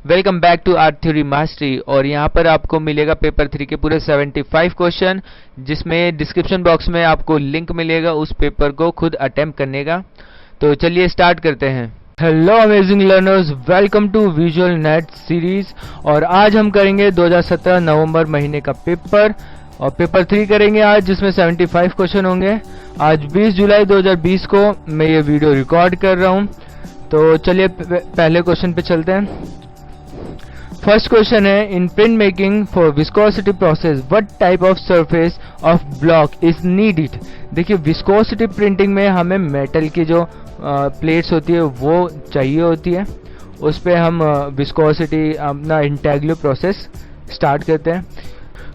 Welcome back to art theory mastery. और यहाँ पर आपको मिलेगा पेपर 3 के पूरे 75 क्वेश्चन, जिसमें डिस्क्रिप्शन बॉक्स में आपको लिंक मिलेगा उस पेपर को खुद अटेम्प्ट करने का। तो चलिए स्टार्ट करते हैं। Hello amazing learners, welcome to visual net series. और आज हम करेंगे 2017 नवंबर महीने का पेपर, और पेपर 3 करेंगे आज, जिसमें 75 क्वेश्चन होंगे। आज 20 जुलाई 2020 को मैं ये वीडियो रिकॉर्ड कर रहा हूँ। तो चलिए पहले क्वेश्चन पे चलते हैं। फर्स्ट क्वेश्चन है, in print making for viscosity process what type of surface of block is needed. देखिए, विस्कोसिटी प्रिंटिंग में हमें मेटल की जो प्लेट्स होती है वो चाहिए होती है। उस पे हम विस्कोसिटी अपना इंटेग्लो प्रोसेस स्टार्ट करते हैं।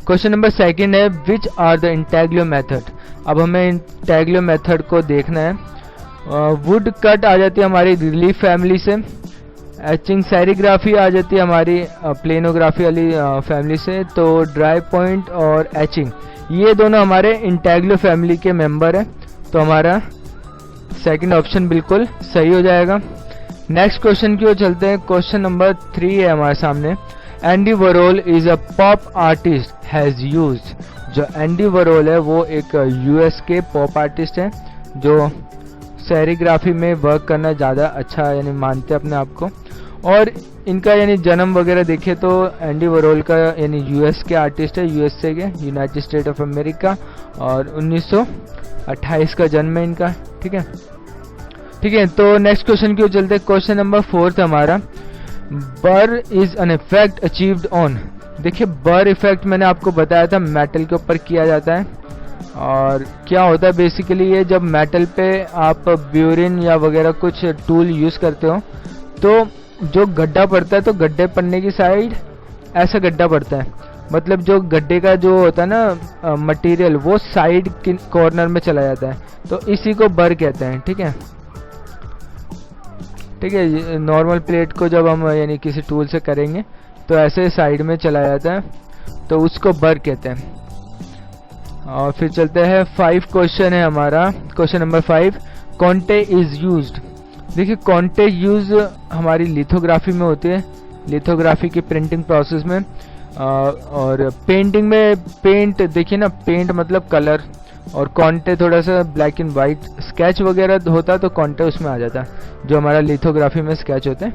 क्वेश्चन नंबर सेकंड है, which are the intaglio method. अब हमें इंटेग्लो मेथड को देखना है। वुड कट आ जाती है हमारी रिलीफ फैमिली से, एचिंग सेरिग्राफी आ जाती है हमारी प्लेनोग्राफी वाली फैमिली से। तो ड्राई पॉइंट और एचिंग ये दोनों हमारे इंटेग्लो फैमिली के मेंबर हैं। तो हमारा सेकंड ऑप्शन बिल्कुल सही हो जाएगा। नेक्स्ट क्वेश्चन की ओर चलते हैं। क्वेश्चन नंबर 3 है हमारे सामने, Andy Warhol is a pop artist has used. जो एंडी वॉरोल है वो एक यूएस के पॉप आर्टिस्ट है जो सेरिग्राफी में वर्क करना ज़्यादा अच्छा यानी मानते हैं अपने आप को। और इनका यानी जन्म वगैरह देखे तो एंडी वॉरोल का यानी यूएस के आर्टिस्ट है, यूएसए के, यूनाइटेड स्टेट ऑफ अमेरिका, और 1928 का जन्म है इनका। ठीक है। तो नेक्स्ट क्वेश्चन की ओर चलते हैं। क्वेश्चन नंबर 4 हमारा, बर is an effect achieved on. देखिए, बर इफेक्ट मैंने आपको बताया था मेटल के ऊपर किया जाता है। और क्या होता है बेसिकली, ये जब मेटल पे आप ब्यूरिन या वगैरह कुछ टूल यूज करते हो तो जो गड्ढा पड़ता है, तो गड्ढे पड़ने की साइड ऐसा गड्ढा पड़ता है। मतलब जो गड्ढे का जो होता है ना मटेरियल, वो साइड कॉर्नर में चला जाता है। तो इसी को बर कहते हैं। ठीक है। नॉर्मल प्लेट को जब हम यानी किसी टूल से करेंगे तो ऐसे साइड में चला जाता है, तो उसको बर कहते हैं। और फिर चलते हैं 5 क्वेश्चन है हमारा। Question number 5, conte is used. देखिए, कॉन्टे यूज हमारी लिथोग्राफी में होती है, लिथोग्राफी की प्रिंटिंग प्रोसेस में। और पेंटिंग में पेंट, देखिए ना, पेंट मतलब कलर, और कॉन्टे थोड़ा सा ब्लैक एंड वाइट स्केच वगैरह होता है, तो कॉन्टे उसमें आ जाता है जो हमारा लिथोग्राफी में स्केच होते हैं।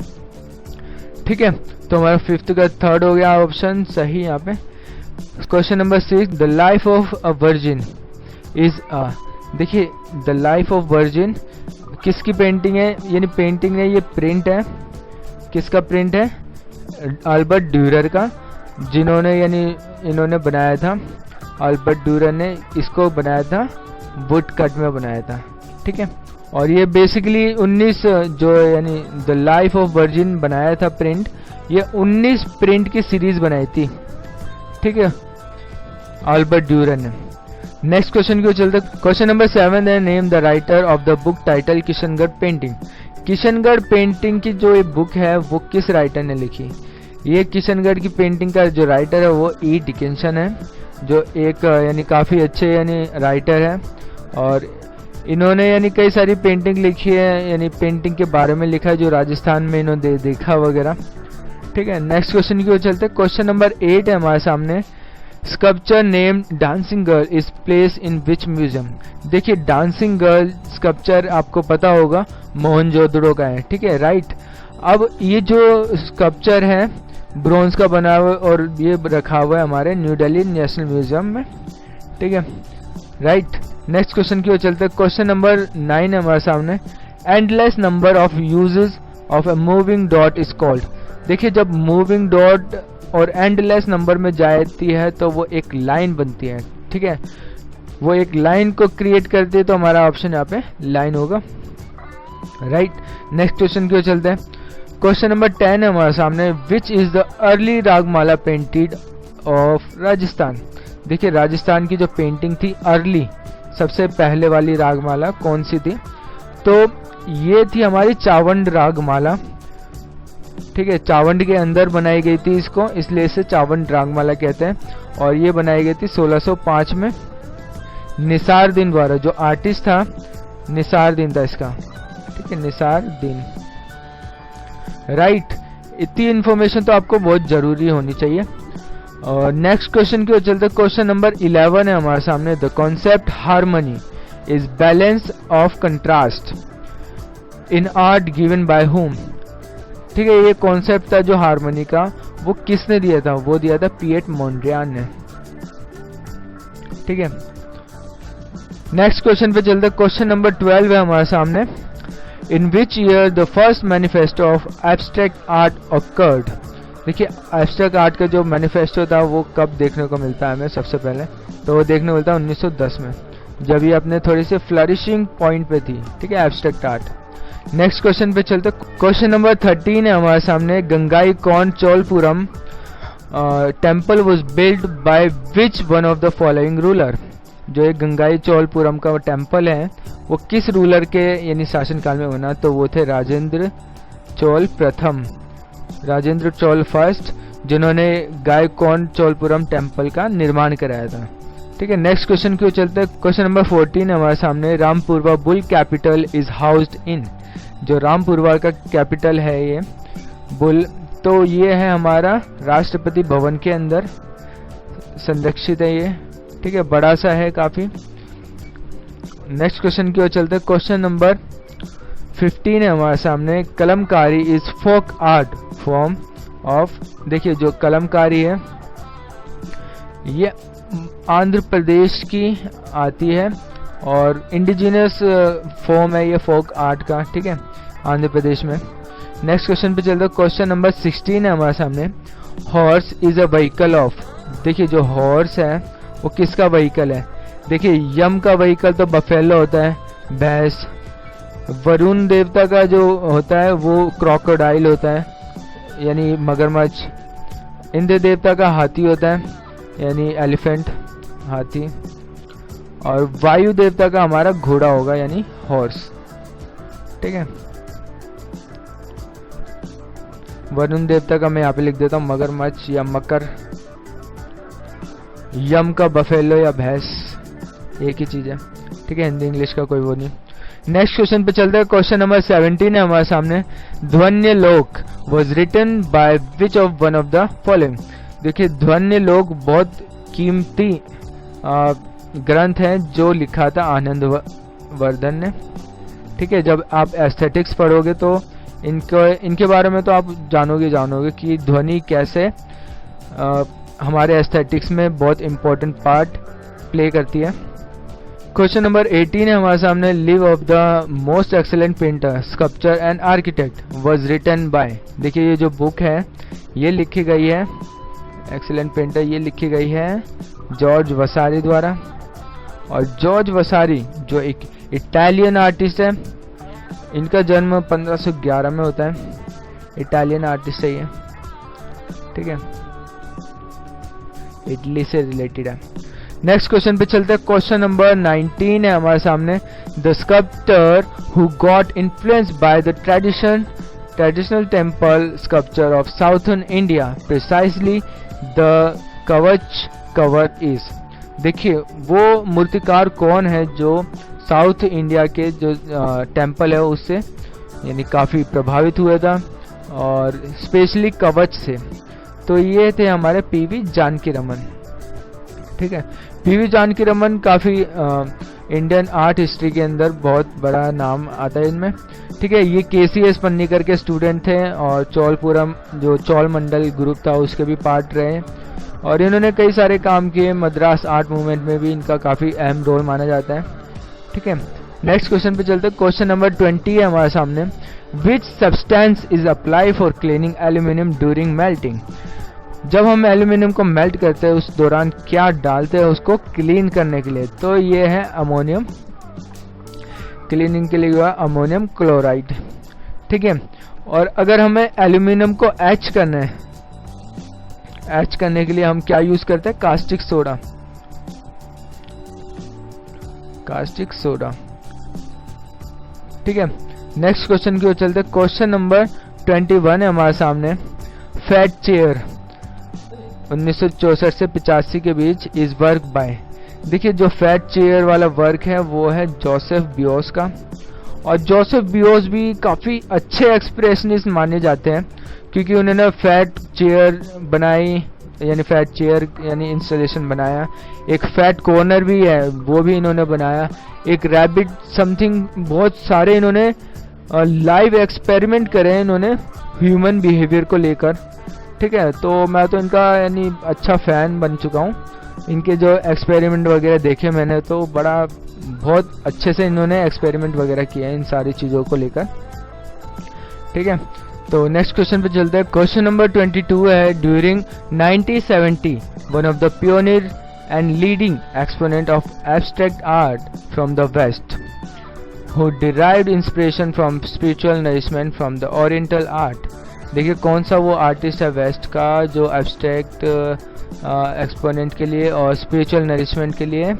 ठीक है। तो हमारा 5th का 3rd हो गया ऑप्शन सही यहाँ पे। Question number 6, the life of a virgin is a. देखिए, द लाइफ ऑफ वर्जिन किसकी पेंटिंग है, यानी पेंटिंग है, ये प्रिंट है। किसका प्रिंट है? अल्बर्ट ड्यूरर का, जिन्होंने यानी इन्होंने बनाया था। अल्बर्ट ड्यूरर ने इसको बनाया था, वुड कट में बनाया था। ठीक है। और ये बेसिकली 19 जो यानी द लाइफ ऑफ वर्जिन बनाया था प्रिंट, ये 19 प्रिंट की सीरीज बनाई थी। ठीक है, अल्बर्ट ड्यूरर ने। नेक्स्ट क्वेश्चन की ओर चलते। क्वेश्चन नंबर 7 है, name the writer of the book title Kishangarh painting. Kishangarh painting की जो ये बुक है वो किस राइटर ने लिखी? ये किशनगढ़ की पेंटिंग का जो राइटर है वो ई डिकिंसन है, जो एक यानी काफ़ी अच्छे यानी राइटर है। और इन्होंने यानी कई सारी पेंटिंग लिखी है, यानी पेंटिंग के बारे में लिखा है जो राजस्थान में इन्होंने देखा वगैरह। ठीक है। नेक्स्ट क्वेश्चन की ओर चलते हैं। क्वेश्चन नंबर 8 है हमारे सामने, sculpture name dancing girl is place in which museum. देखिए, डांसिंग गर्ल स्कल्पचर आपको पता होगा मोहनजोदड़ो का है। ठीक है, राइट। अब ये जो स्कल्पचर है ब्रोंज का बना हुआ और ये रखा हुआ है हमारे न्यू दिल्ली नेशनल म्यूजियम में। ठीक है, राइट। नेक्स्ट क्वेश्चन की ओर चलते हैं। क्वेश्चन नंबर 9 है हमारे सामने, endless number of uses of a moving dot is called. देखिए, जब मूविंग डॉट और एंडलेस नंबर में जाती है तो वो एक लाइन बनती है। ठीक है, वो एक लाइन को क्रिएट करती है, तो हमारा ऑप्शन यहाँ पे लाइन होगा। राइट। नेक्स्ट क्वेश्चन की ओर चलते हैं। क्वेश्चन नंबर 10 है हमारे सामने, which is the early Ragamala painted of Rajasthan. देखिए, राजस्थान की जो पेंटिंग थी अर्ली, सबसे पहले वाली रागमाला कौन सी थी? तो ये थी हमारी चावंड रागमाला। ठीक है, चावंड के अंदर बनाई गई थी इसको, इसलिए इसे चावंड रागमाला कहते हैं। और ये बनाई गई थी 1605 में निसार दीन द्वारा। जो आर्टिस्ट था निसार दीन था इसका। ठीक है, निसार दीन। राइट। इतनी इन्फॉर्मेशन तो आपको बहुत ज़रूरी होनी चाहिए। और नेक्स्ट क्वेश्चन की ओर चलते, क्वेश्चन नंबर 11 है हमारे सामने। The concept harmony is balance of contrast in art given by whom. ठीक है, ये कॉन्सेप्ट था जो हार्मनी का, वो किसने दिया था? वो दिया था पिएट मोंड्रियान ने। ठीक है, नेक्स्ट क्वेश्चन पे चलते, क्वेश्चन नंबर 12 है हमारे सामने। In which year the first manifesto of abstract art occurred. देखिए, एब्स्ट्रैक्ट आर्ट का जो मैनिफेस्टो था वो कब देखने को मिलता है हमें? सबसे पहले तो वो देखने को मिलता है 1910 में, जब ये अपने थोड़ी सी फ्लरिशिंग पॉइंट पे थी। ठीक है, एब्स्ट्रैक्ट आर्ट। नेक्स्ट क्वेश्चन पे चलते, क्वेश्चन नंबर 13 है हमारे सामने। गंगाई कौन Cholapuram temple was build by which one of the following ruler. जो एक गंगाई चोलपुरम का टेम्पल है वो किस रूलर के यानी शासनकाल में बना? तो वो थे राजेंद्र चोल प्रथम, राजेंद्र चोल फर्स्ट, जिन्होंने गायकवाड़ चोलपुरम टेम्पल का निर्माण कराया था। ठीक है, नेक्स्ट क्वेश्चन क्यों चलते हैं, क्वेश्चन नंबर 14 हमारे सामने। Rampurwa bull capital is housed in. जो रामपुरवा का कैपिटल है ये बुल, तो ये है हमारा राष्ट्रपति भवन के अंदर संरक्षित है ये। ठीक है, बड़ा सा है काफी। नेक्स्ट क्वेश्चन की ओर चलते हैं, क्वेश्चन नंबर 15 है हमारे सामने। Kalamkari is folk art form of. देखिए, जो कलमकारी है ये आंध्र प्रदेश की आती है और इंडिजिनस फॉर्म है ये फोक आर्ट का। ठीक है, आंध्र प्रदेश में। नेक्स्ट क्वेश्चन पे चलते हैं, क्वेश्चन नंबर 16 है हमारे सामने। Horse is a vehicle of. देखिए, जो हॉर्स है वो किसका व्हीकल है? देखिए, यम का व्हीकल तो बफेलो होता है, भैंस। वरुण देवता का जो होता है वो क्रोकोडाइल होता है, यानी मगरमच्छ। इंद्र देवता का हाथी होता है, यानी एलिफेंट, हाथी। और वायु देवता का हमारा घोड़ा होगा, यानी हॉर्स। ठीक है, वरुण देवता का मैं यहाँ पे लिख देता हूँ मगरमच्छ या मकर। यम का बफेलो या भैंस, एक ही चीज है। ठीक है, हिंदी इंग्लिश का कोई वो नहीं। नेक्स्ट क्वेश्चन पे चलते हैं, क्वेश्चन नंबर 17 है हमारे सामने। Dhvanyaloka was written by which of one of the following. देखिए, ध्वन्यलोक बहुत कीमती ग्रंथ है जो लिखा था आनंद वर्धन ने। ठीक है, जब आप एस्थेटिक्स पढ़ोगे तो इनके बारे में तो आप जानोगे कि ध्वनि कैसे हमारे एस्थेटिक्स में बहुत इंपॉर्टेंट पार्ट प्ले करती है। क्वेश्चन नंबर 18 है हमारे सामने। Live of the most excellent painter sculpture and architect was written by. देखिए, ये जो बुक है ये लिखी गई है, एक्सीलेंट पेंटर, ये लिखी गई है जॉर्ज वसारी द्वारा। और जॉर्ज वसारी जो एक इटालियन आर्टिस्ट है, इनका जन्म 1511 में होता है। इटालियन आर्टिस्ट है ये। ठीक है, इटली से रिलेटेड है। नेक्स्ट क्वेश्चन पे चलते हैं, क्वेश्चन नंबर 19 है हमारे सामने। The sculptor who got influenced by the traditional temple sculpture of southern India precisely the कवच कवर इज। देखिए, वो मूर्तिकार कौन है जो साउथ इंडिया के जो टेम्पल है उससे यानी काफी प्रभावित हुआ था, और स्पेशली कवच से। तो ये थे हमारे पीवी जानकी रमन। ठीक है, पीवी जानकी रमन काफी इंडियन आर्ट हिस्ट्री के अंदर बहुत बड़ा नाम आता है इनमें। ठीक है, ये केसीएस पन्नीकर के स्टूडेंट थे और चोलपुरम जो चोल मंडल ग्रुप था उसके भी पार्ट रहे, और इन्होंने कई सारे काम किए। मद्रास आर्ट मूवमेंट में भी इनका काफी अहम रोल माना जाता है। ठीक है, नेक्स्ट क्वेश्चन पे चलते हैं, क्वेश्चन नंबर 20 है हमारे सामने। Which substance is apply for cleaning aluminium during melting. जब हम एल्यूमिनियम को मेल्ट करते हैं उस दौरान क्या डालते हैं उसको क्लीन करने के लिए? तो ये है अमोनियम, क्लीनिंग के लिए हुआ अमोनियम क्लोराइड। ठीक है, और अगर हमें एल्यूमिनियम को एच करना है, एच करने के लिए हम क्या यूज करते हैं? Caustic soda, caustic soda. ठीक है, नेक्स्ट क्वेश्चन की ओर चलते हैं, क्वेश्चन नंबर 21 है हमारे सामने। फैट चेयर 1964 से 85 के बीच इस वर्क बाय। देखिए, जो फैट चेयर वाला वर्क है वो है जोसेफ बियोस का, और जोसेफ बियोस भी काफी अच्छे एक्सप्रेशनिस्ट माने जाते हैं। क्योंकि उन्होंने फैट चेयर बनाई, यानी फैट चेयर यानी इंस्टॉलेशन बनाया। एक फैट कॉर्नर भी है, वो भी इन्होंने बनाया। एक रैबिट समथिंग, बहुत सारे इन्होंने लाइव एक्सपेरिमेंट करे हैं इन्होंने ह्यूमन बिहेवियर को लेकर। ठीक है, तो मैं तो इनका यानी अच्छा फैन बन चुका हूँ। इनके जो एक्सपेरिमेंट वगैरह देखे मैंने, तो बहुत अच्छे से इन्होंने एक्सपेरिमेंट वगैरह किए हैं इन सारी चीज़ों को लेकर। ठीक है, तो नेक्स्ट क्वेश्चन पे चलते हैं। क्वेश्चन नंबर 22 है, during 1970 one of the pioneer and leading exponent of abstract art from the west who derived inspiration from spiritual nourishment from the oriental art। देखिए कौन सा वो आर्टिस्ट है वेस्ट का जो एब्स्ट्रैक्ट एक्सपोनेंट के लिए और स्पिरिचुअल नरिशमेंट के लिए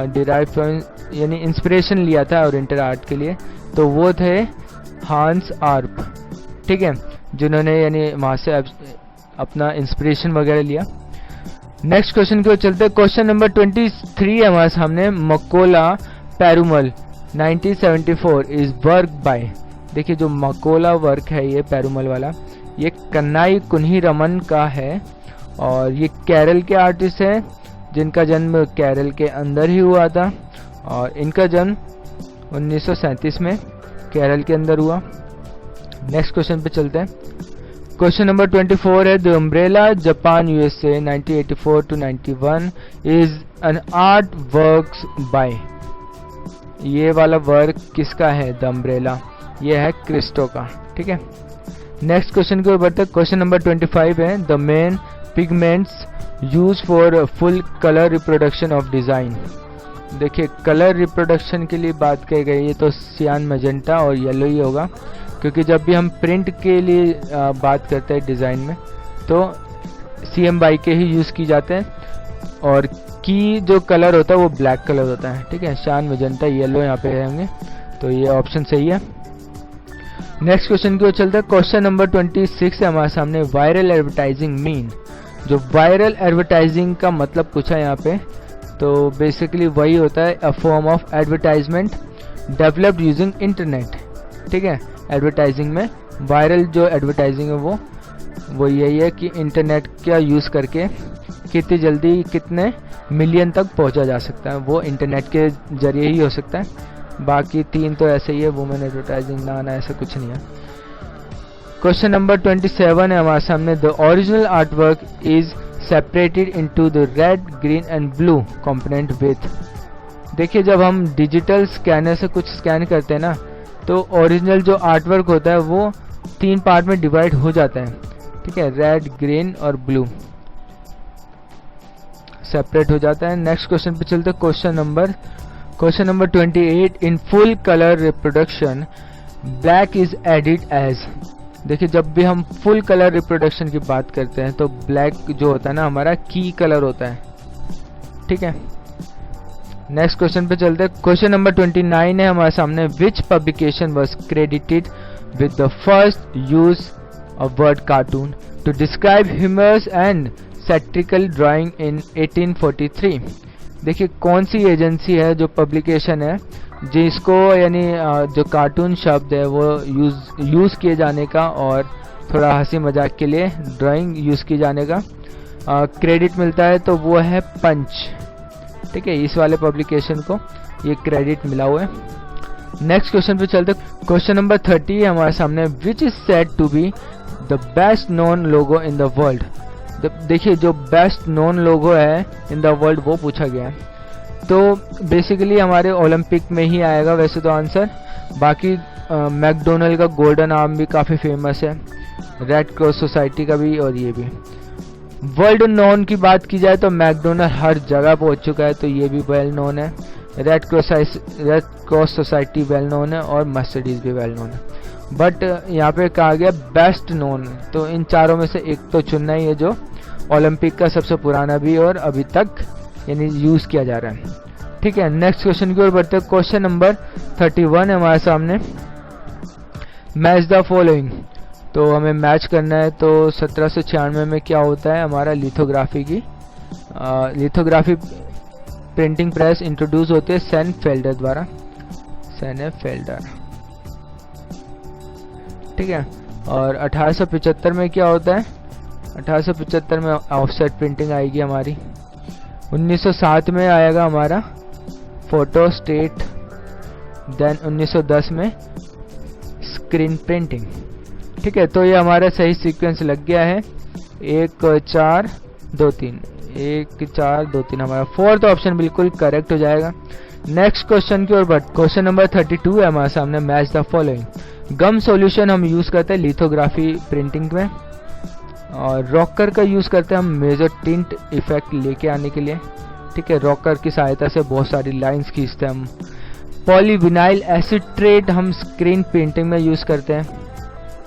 डिराइव फ्रॉम यानी इंस्पिरेशन लिया था ओरिएंटल आर्ट के लिए, तो वो थे हांस आर्प। ठीक है, जिन्होंने यानी वहाँ से अपना इंस्पिरेशन वगैरह लिया। नेक्स्ट क्वेश्चन की ओर चलते हैं। क्वेश्चन नंबर 23 है हमारे सामने। मकोला पेरुमल 1974 इज वर्क बाय। देखिए जो मकोला वर्क है ये पेरुमल वाला, ये कन्नाई कुन्ही रमन का है और ये केरल के आर्टिस्ट हैं जिनका जन्म केरल के अंदर ही हुआ था और इनका जन्म 1937 में केरल के अंदर हुआ। नेक्स्ट क्वेश्चन पे चलते हैं। क्वेश्चन नंबर 24 है, the umbrella Japan USA 1984 to 91 is an art works by. ये वाला वर्क किसका है? द अम्ब्रेला, ये है क्रिस्टो का। ठीक है, नेक्स्ट क्वेश्चन की ओर बढ़ते हैं। क्वेश्चन नंबर 25 है, the main pigments use for full colour reproduction of design. देखिए कलर रिप्रोडक्शन के लिए बात की गई है तो सियान, मैजेंटा और येलो ही होगा, क्योंकि जब भी हम प्रिंट के लिए बात करते हैं डिज़ाइन में तो CMYK के ही यूज़ की जाते हैं और की जो कलर होता है वो ब्लैक कलर होता है। ठीक है, शान, मैजेंटा, येलो यहाँ पे रहेंगे, तो ये ऑप्शन सही है। नेक्स्ट क्वेश्चन की ओर चलते हैं। क्वेश्चन नंबर 26 है हमारे सामने, वायरल एडवर्टाइजिंग मीन। जो वायरल एडवर्टाइजिंग का मतलब पूछा है यहाँ पे, तो बेसिकली वही होता है a form of advertisement developed using internet. ठीक है, एडवर्टाइजिंग में वायरल जो एडवर्टाइजिंग है वो यही है कि इंटरनेट का यूज़ करके कितनी जल्दी कितने मिलियन तक पहुंचा जा सकता है, वो इंटरनेट के जरिए ही हो सकता है। बाकी 3 तो ऐसे ही है, वुमेन एडवर्टाइजिंग, ना ऐसा कुछ नहीं है। क्वेश्चन नंबर 27 है हमारे सामने, the original art work is separated into the red, green and blue component with. देखिए जब हम डिजिटल स्कैनर से कुछ स्कैन करते हैं ना, तो ओरिजिनल जो आर्ट वर्क होता है वो 3 पार्ट में डिवाइड हो जाता है। ठीक है, रेड, ग्रीन और ब्लू सेपरेट हो जाता है। नेक्स्ट क्वेश्चन पे चलते हैं। Question number 28, in full colour reproduction black is added as. देखिए जब भी हम फुल कलर रिप्रोडक्शन की बात करते हैं तो ब्लैक जो होता है ना हमारा की कलर होता है। ठीक है, नेक्स्ट क्वेश्चन पे चलते हैं। क्वेश्चन नंबर 29 है हमारे सामने, which publication was credited with the first use of word cartoon to describe humorous and satirical drawing in 1843। देखिए कौन सी एजेंसी है जो पब्लिकेशन है जिसको यानी जो कार्टून शब्द है वो यूज़ किए जाने का और थोड़ा हंसी मजाक के लिए ड्राइंग यूज़ किए जाने का क्रेडिट मिलता है, तो वो है पंच। ठीक है, इस वाले पब्लिकेशन को ये क्रेडिट मिला हुआ है। नेक्स्ट क्वेश्चन पे चलते। क्वेश्चन नंबर 30 है हमारे सामने, which is said to be the best known logo in the world. देखिए जो बेस्ट नोन लोगो है इन द वर्ल्ड वो पूछा गया है, तो बेसिकली हमारे ओलंपिक में ही आएगा वैसे तो आंसर। बाकी मैकडोनल्ड का गोल्डन आर्म भी काफ़ी फेमस है, रेड क्रॉस सोसाइटी का भी, और ये भी। वर्ल्ड नोन की बात की जाए तो मैकडोनल्ड हर जगह पहुंच चुका है, तो ये भी वेल नोन है। Red cross society well known है और मर्सिडीज भी वेल नोन है। बट यहाँ पे कहा गया बेस्ट नोन, तो इन चारों में से एक तो चुनना ही है जो ओलंपिक का सबसे पुराना भी और अभी तक यानी यूज़ किया जा रहा है। ठीक है, नेक्स्ट क्वेश्चन की ओर बढ़ते हैं। क्वेश्चन नंबर 31 है हमारे सामने, मैच द फॉलोइंग। तो हमें मैच करना है, तो 1796 में क्या होता है हमारा लिथोग्राफी प्रिंटिंग प्रेस इंट्रोड्यूस होते हैं सेनफेल्डर द्वारा, सेनेफेल्डर। ठीक है, और 1875 में क्या होता है, 1875 में ऑफसेट प्रिंटिंग आएगी हमारी। 1907 में आएगा हमारा फोटो स्टेट, देन 1910 में स्क्रीन प्रिंटिंग। ठीक है, तो ये हमारा सही सीक्वेंस लग गया है। 1 4 2 3, 1 4 2 3 हमारा फोर्थ ऑप्शन बिल्कुल करेक्ट हो जाएगा। नेक्स्ट क्वेश्चन की ओर बढ़, क्वेश्चन नंबर 32 है हमारे सामने। Match the following. Gum solution हम यूज करते हैं लिथोग्राफी प्रिंटिंग में, और रॉकर का यूज करते हैं हम मेजर टिंट इफेक्ट लेके आने के लिए। ठीक है, रॉकर की सहायता से बहुत सारी लाइंस खींचते हैं हम। पॉलीविनाइल एसिट्रेट हम स्क्रीन पेंटिंग में यूज करते हैं।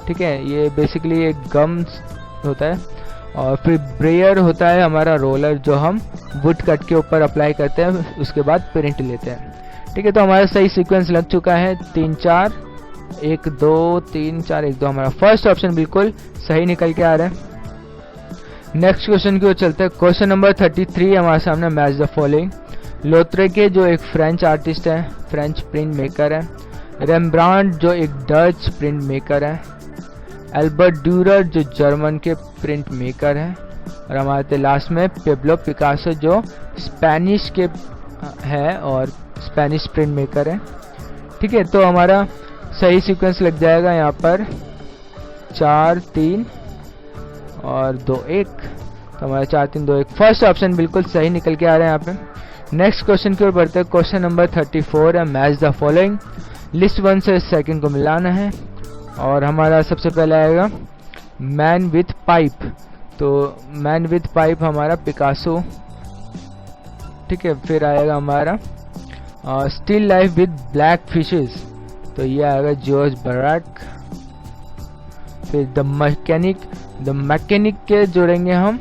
ठीक है, ये बेसिकली एक गम होता है। और फिर ब्रेयर होता है हमारा रोलर, जो हम वुड कट के ऊपर अप्लाई करते हैं, उसके बाद प्रिंट लेते हैं। ठीक है, तो हमारा सही सीक्वेंस लग चुका है। 3 4 1 2 3 4 1 2 हमारा फर्स्ट ऑप्शन बिल्कुल सही निकल के आ रहा है। नेक्स्ट क्वेश्चन की ओर चलते हैं। क्वेश्चन नंबर 33 हमारे सामने। Match the following. लोत्रेके जो एक फ्रेंच आर्टिस्ट है, फ्रेंच प्रिंट मेकर है। रेम्ब्रांड जो एक डच प्रिंट मेकर है। एल्बर्ट ड्यूरर जो जर्मन के प्रिंट मेकर है। और हमारे लास्ट में पेब्लो पिकासो जो स्पेनिश के है और स्पेनिश प्रिंट मेकर है। ठीक है, तो हमारा सही सीक्वेंस लग जाएगा यहाँ पर 4 3 और 2 1। तो हमारा 4 3 2 1 फर्स्ट ऑप्शन बिल्कुल सही निकल के आ रहे हैं यहाँ पे। नेक्स्ट क्वेश्चन की ओर बढ़ते हैं। क्वेश्चन नंबर 34 है। Match the following. लिस्ट 1 से सेकंड को मिलाना है, और हमारा सबसे पहले आएगा मैन विथ पाइप। तो मैन विथ पाइप हमारा पिकासो। ठीक है, फिर आएगा हमारा still life with black fishes, तो ये आएगा जॉर्ज बराक। फिर द मैकेनिक के जोड़ेंगे हम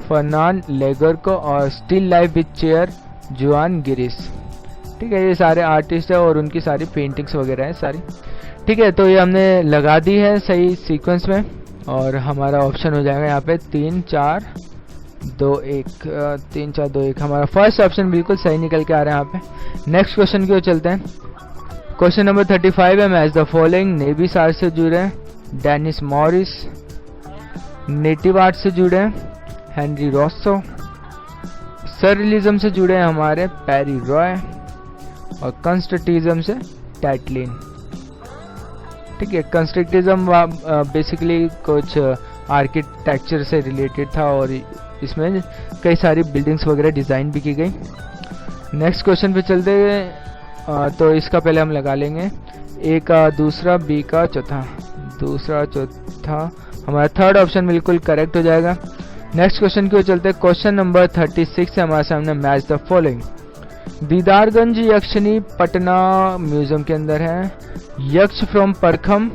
फर्नान लेगर को, और स्टिल लाइफ विथ चेयर जुआन गिरिस। ठीक है, ये सारे आर्टिस्ट है और उनकी सारी पेंटिंग्स वगैरह हैं सारी। ठीक है, तो ये हमने लगा दी है सही सीक्वेंस में, और हमारा ऑप्शन हो जाएगा यहाँ पे 3 4 2 1 3 4 2 1 हमारा फर्स्ट ऑप्शन बिल्कुल सही निकल के आ रहा है यहाँ पे। नेक्स्ट क्वेश्चन की ओर चलते हैं। क्वेश्चन नंबर 35 है। Match the following. नेवी सार से जुड़े हैं डेनिस मॉरिस। नेटिव आर्ट से जुड़े हैं हेनरी रॉसो। सररियलिज्म से जुड़े हैं हमारे पैरी रॉय, और कंस्ट्रक्टिज्म से टैटलिन। ठीक है, कंस्ट्रक्टिज्म बेसिकली कुछ आर्किटेक्चर से रिलेटेड था, और इसमें कई सारी बिल्डिंग्स वगैरह डिज़ाइन भी की गई। नेक्स्ट क्वेश्चन पे चलते हैं। तो इसका पहले हम लगा लेंगे ए का दूसरा, बी का चौथा, दूसरा चौथा हमारा थर्ड ऑप्शन बिल्कुल करेक्ट हो जाएगा। नेक्स्ट क्वेश्चन की ओर चलते हैं। क्वेश्चन नंबर 36 है हमारे सामने। Match the following. Didarganj Yakshini Patna museum के अंदर है। यक्ष फ्रॉम परखम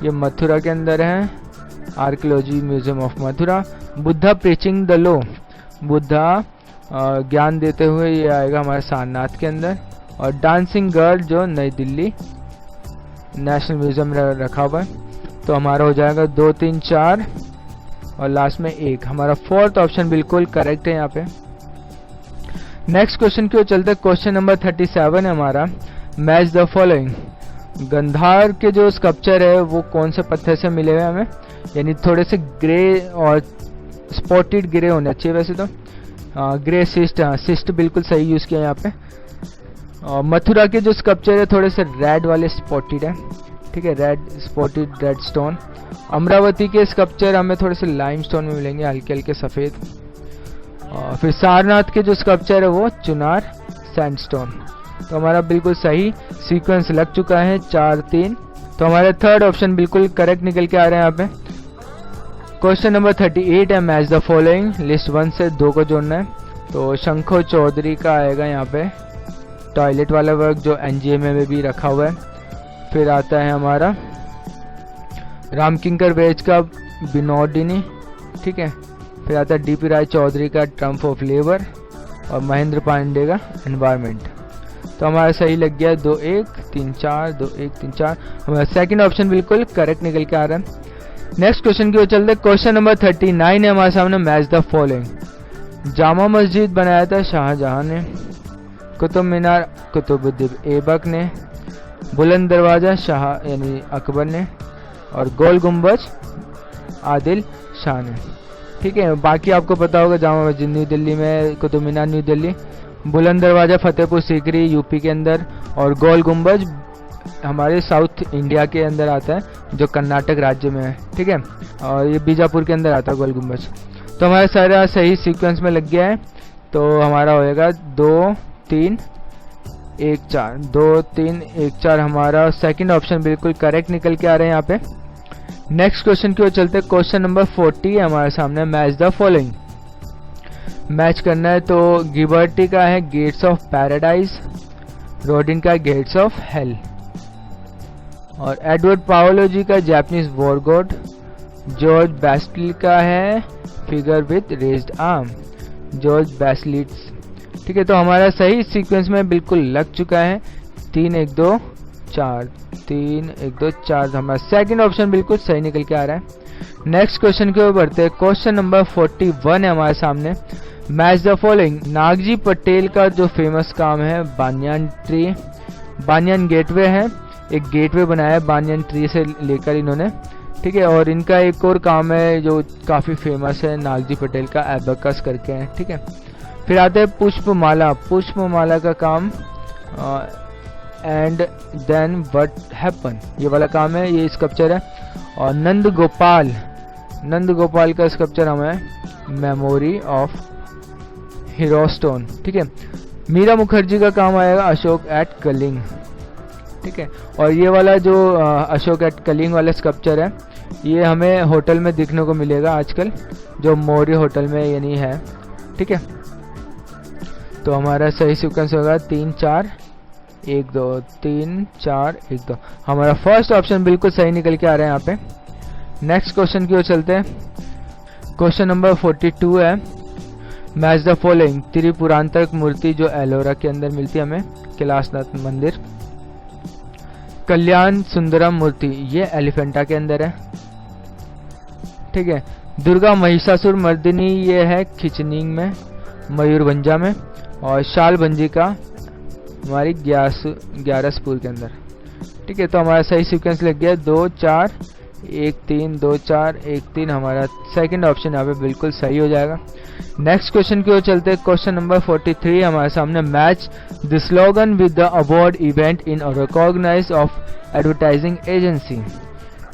ये मथुरा के अंदर है, archaeology museum of Mathura. Buddha preaching the law, Buddha ज्ञान देते हुए, ये आएगा हमारे सारनाथ के अंदर। और डांसिंग गर्ल जो नई दिल्ली नेशनल म्यूजियम में रखा हुआ है। तो हमारा हो जाएगा 2 3 4 और लास्ट में 1। हमारा फोर्थ ऑप्शन बिल्कुल करेक्ट है यहाँ पे। नेक्स्ट क्वेश्चन की ओर चलते हैं। क्वेश्चन नंबर 37 है हमारा। Match the following. गंधार के जो स्कल्पचर है वो कौन से पत्थर से मिले हुए हमें, यानी थोड़े से ग्रे और स्पॉटेड ग्रे होने चाहिए वैसे तो। ग्रे सिस्ट बिल्कुल सही यूज किया यहाँ पे। और मथुरा के जो स्कल्पचर है थोड़े से रेड वाले स्पॉटेड है। ठीक है, red spotted red stone. Amravati के स्कल्पचर हमें थोड़े से लाइम स्टोन में मिलेंगे, हल्के हल्के सफेद। और फिर सारनाथ के जो स्कल्पचर है वो चुनार सैंडस्टोन। तो हमारा बिल्कुल सही सीक्वेंस लग चुका है 4 3। तो हमारे थर्ड ऑप्शन बिल्कुल करेक्ट निकल के आ रहे हैं यहाँ पे। क्वेश्चन नंबर 38 है। Match the following. लिस्ट 1 से 2 को जोड़ना है। तो शंखो चौधरी का आएगा यहाँ पे टॉयलेट वाला वर्क जो एनजीएमए में भी रखा हुआ है। फिर आता है हमारा रामकिंकर वेज का बिनोडिनी। ठीक है, फिर आता है डीपी राय चौधरी का ट्रम्प ऑफ लेबर, और महेंद्र पांडे का एनवायरमेंट। तो हमारा सही लग गया 2 1 3 4 2 1 3 4। हमारा सेकंड ऑप्शन बिल्कुल करेक्ट निकल के आ रहा है। नेक्स्ट क्वेश्चन की ओर चलते। क्वेश्चन नंबर 39 है हमारे सामने। Match the following. Jama Masjid बनाया था शाहजहां ने। कुतुब मीनार कुतुबुद्दीन ऐबक ने। बुलंद दरवाजा शाह यानी अकबर ने। और गोल गुम्बज आदिल शाह ने। ठीक है, बाकी आपको पता होगा जामा मस्जिद न्यू दिल्ली में, कुतुब मीनार न्यू दिल्ली, बुलंद दरवाज़ा फतेहपुर सीकरी यूपी के अंदर, और गोल गुम्बज हमारे साउथ इंडिया के अंदर आता है जो कर्नाटक राज्य में है। ठीक है, और ये बीजापुर के अंदर आता है गोल गुम्बज। तो हमारा सारा सही सीक्वेंस में लग गया है, तो हमारा होएगा 2 3 1 4, 2 3 1 4। हमारा सेकंड ऑप्शन बिल्कुल करेक्ट निकल के आ रहे हैं यहाँ पे। नेक्स्ट क्वेश्चन की ओर चलते हैं। क्वेश्चन नंबर 40 है हमारे सामने। मैच द फॉलोइंग, मैच करना है। तो गिबर्टी का है गेट्स ऑफ पैराडाइज, रोडिन का गेट्स ऑफ हेल, और एडवर्ड पाओलो जी का Japanese war god, George Baselitz का है figure with raised arm, George Baselitz. ठीक है, तो हमारा सही सीक्वेंस में बिल्कुल लग चुका है। 3 1 2 4, 3 1 2 4। हमारा सेकंड ऑप्शन बिल्कुल सही निकल के आ रहा है। नेक्स्ट क्वेश्चन की ओर बढ़ते हैं। क्वेश्चन नंबर 41 है हमारे सामने। Match the following, Nagji Patel का जो फेमस काम है बानियान ट्री, बानियान गेटवे है, एक गेटवे बनाया है बानियान ट्री से लेकर इन्होंने। ठीक है, और इनका एक और काम है जो काफ़ी फेमस है नागजी पटेल का, एबेकस करके है। ठीक है, फिर आते हैं पुष्पमाला, पुष्पमाला का काम एंड देन व्हाट हैपन, ये वाला काम है, ये स्कल्पचर है। और नंद गोपाल, नंद गोपाल का स्कल्पचर हमें मेमोरी ऑफ हीरोस्टोन। ठीक है, मीरा मुखर्जी का काम आएगा अशोक एट कलिंग। ठीक है, और ये वाला जो अशोक एट कलिंग वाला स्कल्पचर है, ये हमें होटल में देखने को मिलेगा आजकल, जो मौर्य होटल में यानी है। ठीक है, तो हमारा सही सीक्वेंस होगा 3 4 1 2, 3 4 1 2। हमारा फर्स्ट ऑप्शन बिल्कुल सही निकल के आ रहा है यहाँ पे। नेक्स्ट क्वेश्चन की ओर चलते हैं। क्वेश्चन नंबर 42 है। मैच द फॉलोइंग, त्रिपुरांतक मूर्ति जो एलोरा के अंदर मिलती है हमें, कैलाशनाथ मंदिर। कल्याण सुंदरम मूर्ति, ये एलिफेंटा के अंदर है। ठीक है, दुर्गा महिषासुर मर्दिनी, ये है खिचनींग में, मयूरभंजा में। और शालभंजी का हमारी ग्यारसपुर के अंदर। ठीक है, तो हमारा सही सीक्वेंस लग गया 2 4 1 3, 2 4 1 3। हमारा सेकंड ऑप्शन यहाँ पे बिल्कुल सही हो जाएगा। नेक्स्ट क्वेश्चन की ओर चलते हैं। क्वेश्चन नंबर 43 हमारे सामने। Match the slogan with the award event in recognise of advertising agency.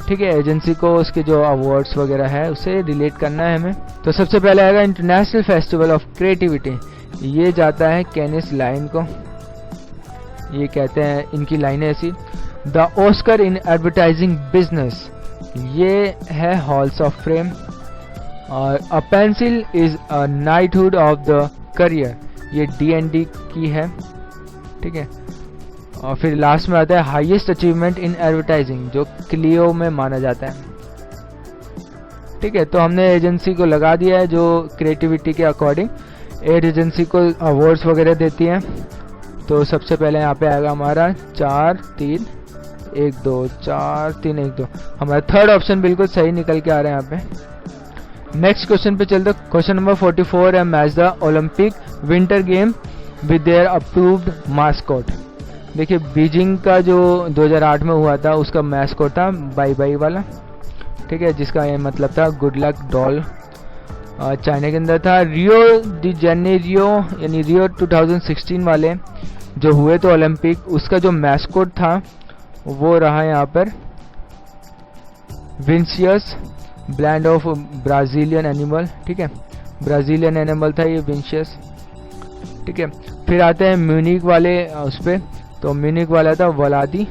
ठीक है, एजेंसी को उसके जो अवार्ड्स वगैरह है उसे रिलेट करना है हमें। तो सबसे पहले आएगा इंटरनेशनल फेस्टिवल ऑफ क्रिएटिविटी, ये जाता है केनिस लाइन को। ये कहते हैं, इनकी लाइनें ऐसी। The Oscar in advertising business, ये है हॉल्स ऑफ फ्रेम। और a pencil is a knighthood of the career, ये D&D की है। ठीक है, और फिर लास्ट में आता है हाईएस्ट अचीवमेंट इन एडवर्टाइजिंग, जो क्लियो में माना जाता है। ठीक है, तो हमने एजेंसी को लगा दिया है जो क्रिएटिविटी के अकॉर्डिंग एड एजेंसी को अवार्ड्स वगैरह देती है। तो सबसे पहले यहाँ पे आएगा हमारा 4 3 1 2, 4 3 1 2। हमारा थर्ड ऑप्शन बिल्कुल सही निकल के आ रहा है यहाँ पे। नेक्स्ट क्वेश्चन पे चलते। क्वेश्चन नंबर 44 है। Match the Olympic winter game with their approved mascot. देखिए, बीजिंग का जो 2008 में हुआ था उसका मैस्कॉट था बाई बाई वाला। ठीक है, जिसका ये मतलब था गुड लक डॉल। चाइना के अंदर था। रियो डी जेनेरियो यानी रियो 2016 वाले जो हुए तो ओलंपिक, उसका जो मैस्कॉट था वो रहा यहाँ पर विंसियस, ब्लैंड ऑफ ब्राजीलियन एनिमल। ठीक है, ब्राजीलियन एनिमल था ये विंसियस। ठीक है, फिर आते हैं म्यूनिक वाले उस पर, तो म्यूनिक वाला था वलादी।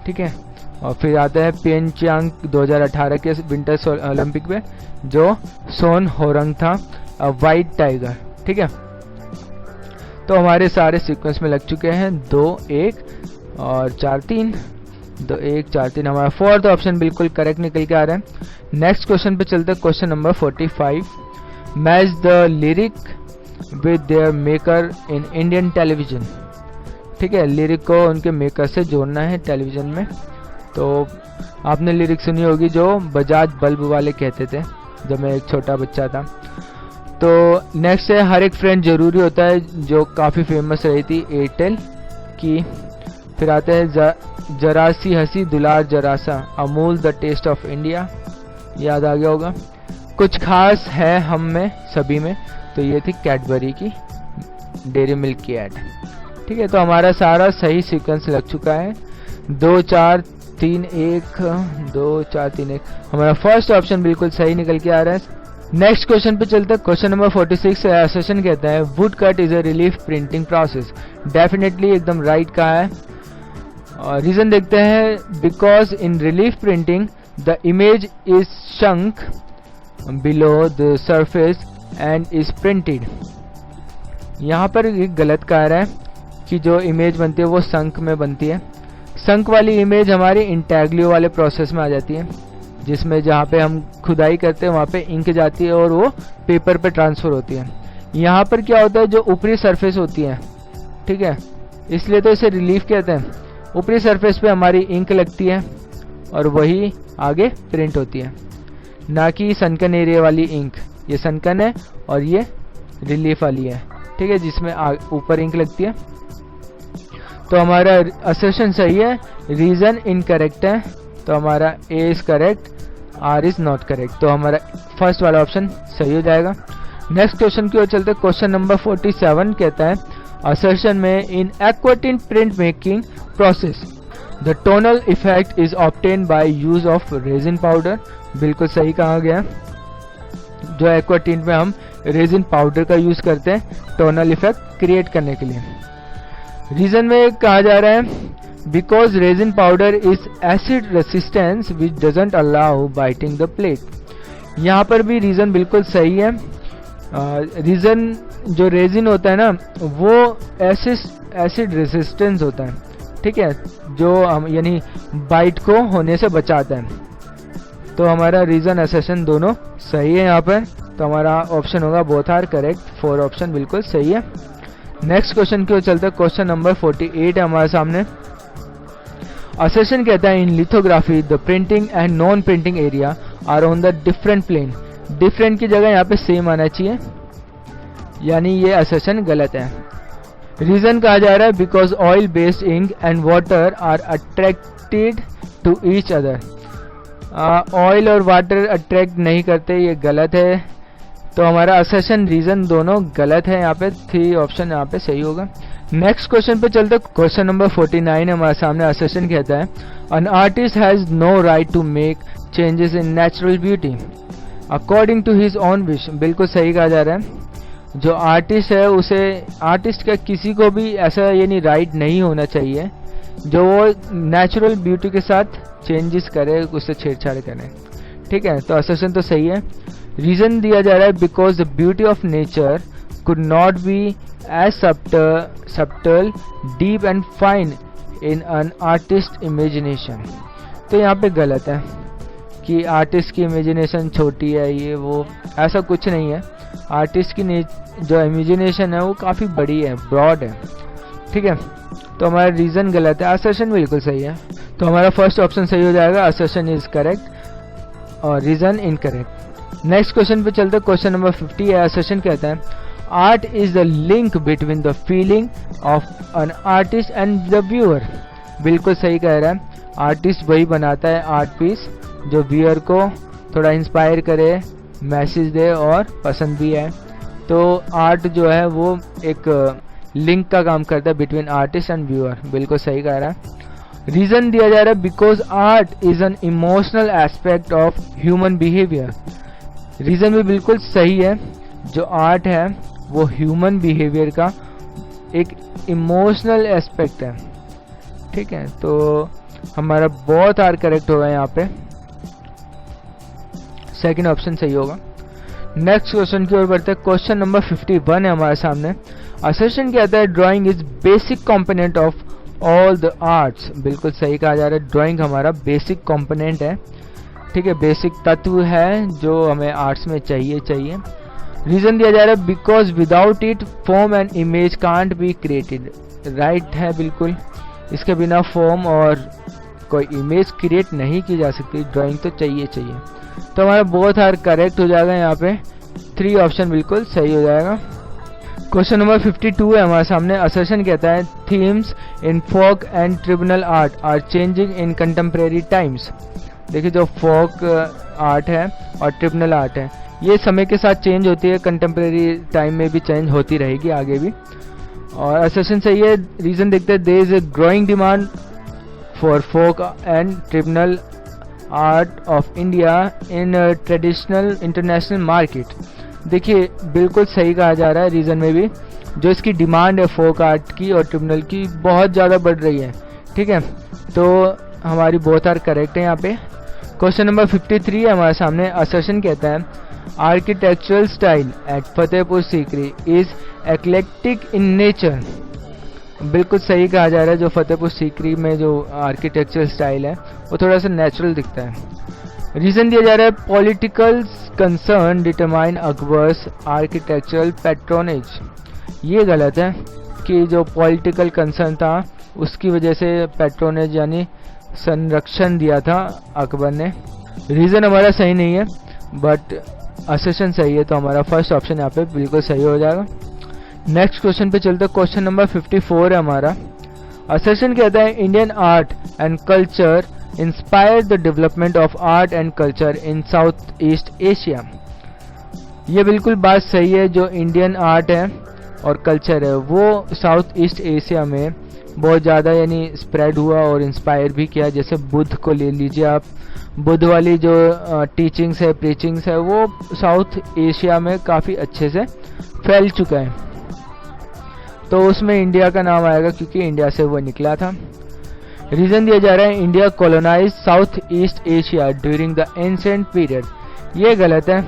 ठीक है, और फिर आता है पियनचांग 2018 के विंटर ओलंपिक में जो सोन होरंग था, वाइट टाइगर। ठीक है, तो हमारे सारे सीक्वेंस में लग चुके हैं 2 1 और 4 3, 2 1 4 3। हमारा फोर्थ ऑप्शन बिल्कुल करेक्ट निकल के आ रहा है। नेक्स्ट क्वेश्चन पे चलते हैं। Question number 45। Match the lyric with their maker in Indian television. ठीक है, लिरिक को उनके मेकर से जोड़ना है टेलीविजन में। तो आपने लिरिक सुनी होगी जो बजाज बल्ब वाले कहते थे जब मैं एक छोटा बच्चा था। तो नेक्स्ट है हर एक फ्रेंड जरूरी होता है, जो काफ़ी फेमस रही थी एयरटेल की। फिर आते हैं जरासी हंसी दुलार जरासा, Amul the taste of India, याद आ गया होगा। कुछ खास है हम में सभी में, तो ये थी कैडबरी की डेयरी मिल्क की ऐड। ठीक है, तो हमारा सारा सही सीक्वेंस लग चुका है। 2 4 3 1 2 4 3 1 हमारा फर्स्ट ऑप्शन बिल्कुल सही निकल के आ रहा है। नेक्स्ट क्वेश्चन पे चलते हैं। क्वेश्चन नंबर 46 है। सेशन कहता है would cut is a relief printing process. Definitely एकदम राइट कहा है। और रीजन देखते हैं, because in relief printing the image is शंक below the surface and is printed. यहाँ पर एक गलत कह रहा है कि जो इमेज बनती है वो संक में बनती है। संक वाली इमेज हमारी इंटैग्लियो वाले प्रोसेस में आ जाती है, जिसमें जहाँ पे हम खुदाई करते हैं वहाँ पे इंक जाती है और वो पेपर पे ट्रांसफर होती है। यहाँ पर क्या होता है, जो ऊपरी सरफेस होती है, ठीक है, इसलिए तो इसे रिलीफ कहते हैं। ऊपरी सरफेस पे हमारी इंक लगती है और वही आगे प्रिंट होती है, ना कि सनकन एरिया वाली इंक। ये सनकन है और ये रिलीफ वाली है, ठीक है, जिसमें ऊपर इंक लगती है। तो हमारा असर्शन सही है, रीजन इनकरेक्ट है, तो हमारा A is correct, R is not correct. तो हमारा फर्स्ट वाला ऑप्शन सही हो जाएगा। नेक्स्ट क्वेश्चन की ओर चलते हैं। क्वेश्चन नंबर 47 कहता है असर्शन में in aquatint print making process the tonal effect is obtain by use of resin powder. बिल्कुल सही कहा गया। जो एक्वाटिन में हम रेजिन पाउडर का यूज करते हैं टोनल इफेक्ट क्रिएट करने के लिए। रीजन में कहा जा रहा है because resin powder is acid resistance which doesn't allow biting the plate. यहाँ पर भी रीजन बिल्कुल सही है। रीजन जो रेजिन होता है ना वो एसिड रेसिस्टेंस होता है, ठीक है, जो यानी बाइट को होने से बचाता है। तो हमारा रीजन असर्शन दोनों सही है यहाँ पर। तो हमारा ऑप्शन होगा बोथ आर करेक्ट। 4 ऑप्शन बिल्कुल सही है। नेक्स्ट क्वेश्चन की ओर चलते हैं। क्वेश्चन नंबर 48 है हमारे सामने। असर्शन कहता है in lithography the printing and non printing area are on the different plane. Different की जगह यहाँ पे सेम आना चाहिए, यानी ये असर्शन गलत है। रीजन कहा जा रहा है because oil based ink and water are attracted to each other. Oil और वाटर अट्रैक्ट नहीं करते, ये गलत है। तो हमारा असर्शन रीजन दोनों गलत है। यहाँ पे 3 ऑप्शन यहाँ पे सही होगा। नेक्स्ट क्वेश्चन पे चलते। क्वेश्चन नंबर 49 हमारे सामने। असर्शन कहता है an artist has no right to make changes in natural beauty according to his own wish. बिल्कुल सही कहा जा रहा है। जो आर्टिस्ट है उसे, आर्टिस्ट का किसी को भी ऐसा यानी राइट नहीं होना चाहिए जो वो नेचुरल ब्यूटी के साथ चेंजेस करे, उससे छेड़छाड़ करे, ठीक है। तो असर्शन तो सही है। रीजन दिया जा रहा है because the beauty of nature could not be as subtle, deep and fine in an artist imagination। तो यहाँ पे गलत है कि आर्टिस्ट की इमेजिनेशन छोटी है, ये वो ऐसा कुछ नहीं है। आर्टिस्ट की जो इमेजिनेशन है वो काफ़ी बड़ी है, ब्रॉड है, ठीक है। तो हमारा रीजन गलत है, असर्शन बिल्कुल सही है। तो हमारा फर्स्ट ऑप्शन सही हो जाएगा, असर्शन इज करेक्ट और रीजन इनकरेक्ट। नेक्स्ट क्वेश्चन पे चलते हैं। क्वेश्चन नंबर 50 है। असर्शन कहता है art is the link between the feeling of an artist and the viewer. बिल्कुल सही कह रहा है। आर्टिस्ट वही बनाता है आर्ट पीस जो व्यूअर को थोड़ा इंस्पायर करे, मैसेज दे और पसंद भी है। तो आर्ट जो है वो एक लिंक का काम करता है बिटवीन आर्टिस्ट एंड व्यूअर। बिल्कुल सही कह रहा है। रीजन दिया जा रहा है because art is an emotional aspect of human behaviour. Reason भी बिल्कुल सही है। जो आर्ट है वो ह्यूमन बिहेवियर का एक इमोशनल एस्पेक्ट है, ठीक है। तो हमारा बोथ आर करेक्ट होगा यहाँ पे, सेकंड ऑप्शन सही होगा। नेक्स्ट क्वेश्चन की ओर बढ़ते हैं। क्वेश्चन नंबर 51 है हमारे सामने। असर्शन कहता है drawing is basic component of all the arts. बिल्कुल सही कहा जा रहा है। ड्राइंग हमारा बेसिक कंपोनेंट है, ठीक है, बेसिक तत्व है जो हमें आर्ट्स में चाहिए। रीजन दिया जा रहा है because without it form and image can't be created. Right है बिल्कुल। इसके बिना फॉर्म और कोई इमेज क्रिएट नहीं की जा सकती, ड्राइंग तो चाहिए। तो हमारा बोथ आर करेक्ट हो जाएगा। यहाँ पे 3 ऑप्शन बिल्कुल सही हो जाएगा। क्वेश्चन नंबर 52 है हमारे सामने। असर्शन कहता है themes in folk and tribunal art are changing in contemporary times. देखिए जो फोक आर्ट है और ट्रिब्यूनल आर्ट है ये समय के साथ चेंज होती है, कंटेम्प्रेरी टाइम में भी चेंज होती रहेगी आगे भी। और असर्शन सही है। रीजन देखते हैं, there is a growing demand for folk and tribunal art of India in traditional international market. देखिए बिल्कुल सही कहा जा रहा है, रीजन में भी जो इसकी डिमांड है फोक आर्ट की और ट्रिब्यूनल की बहुत ज़्यादा बढ़ रही है। ठीक है, तो हमारी बोथ आर करेक्ट है यहाँ पे। क्वेश्चन नंबर 53 है हमारे सामने। असर्शन कहता है architectural style at Fatehpur Sikri is eclectic in nature. बिल्कुल सही कहा जा रहा है, जो फतेहपुर सीकरी में जो आर्किटेक्चरल स्टाइल है वो थोड़ा सा नेचुरल दिखता है। रीजन दिया जा रहा है political concern determine Akbar's architectural patronage. ये गलत है कि जो पॉलिटिकल कंसर्न था उसकी वजह से पैट्रोनेज यानी संरक्षण दिया था अकबर ने। रीजन हमारा सही नहीं है बट असर्शन सही है, तो हमारा फर्स्ट ऑप्शन यहाँ पे बिल्कुल सही हो जाएगा। नेक्स्ट क्वेश्चन पे चलते हैं। क्वेश्चन नंबर 54 है हमारा। असर्शन कहता है Indian art and culture inspire the development of art and culture in south east Asia. ये बिल्कुल बात सही है, जो इंडियन आर्ट है और कल्चर है वो साउथ ईस्ट एशिया में बहुत ज़्यादा यानी स्प्रेड हुआ और इंस्पायर भी किया। जैसे बुद्ध को ले लीजिए आप, बुद्ध वाली जो टीचिंग्स है प्रीचिंग्स है वो साउथ एशिया में काफ़ी अच्छे से फैल चुका है, तो उसमें इंडिया का नाम आएगा क्योंकि इंडिया से वो निकला था। रीजन दिया जा रहा है India colonise south east Asia during the ancient period. ये गलत है,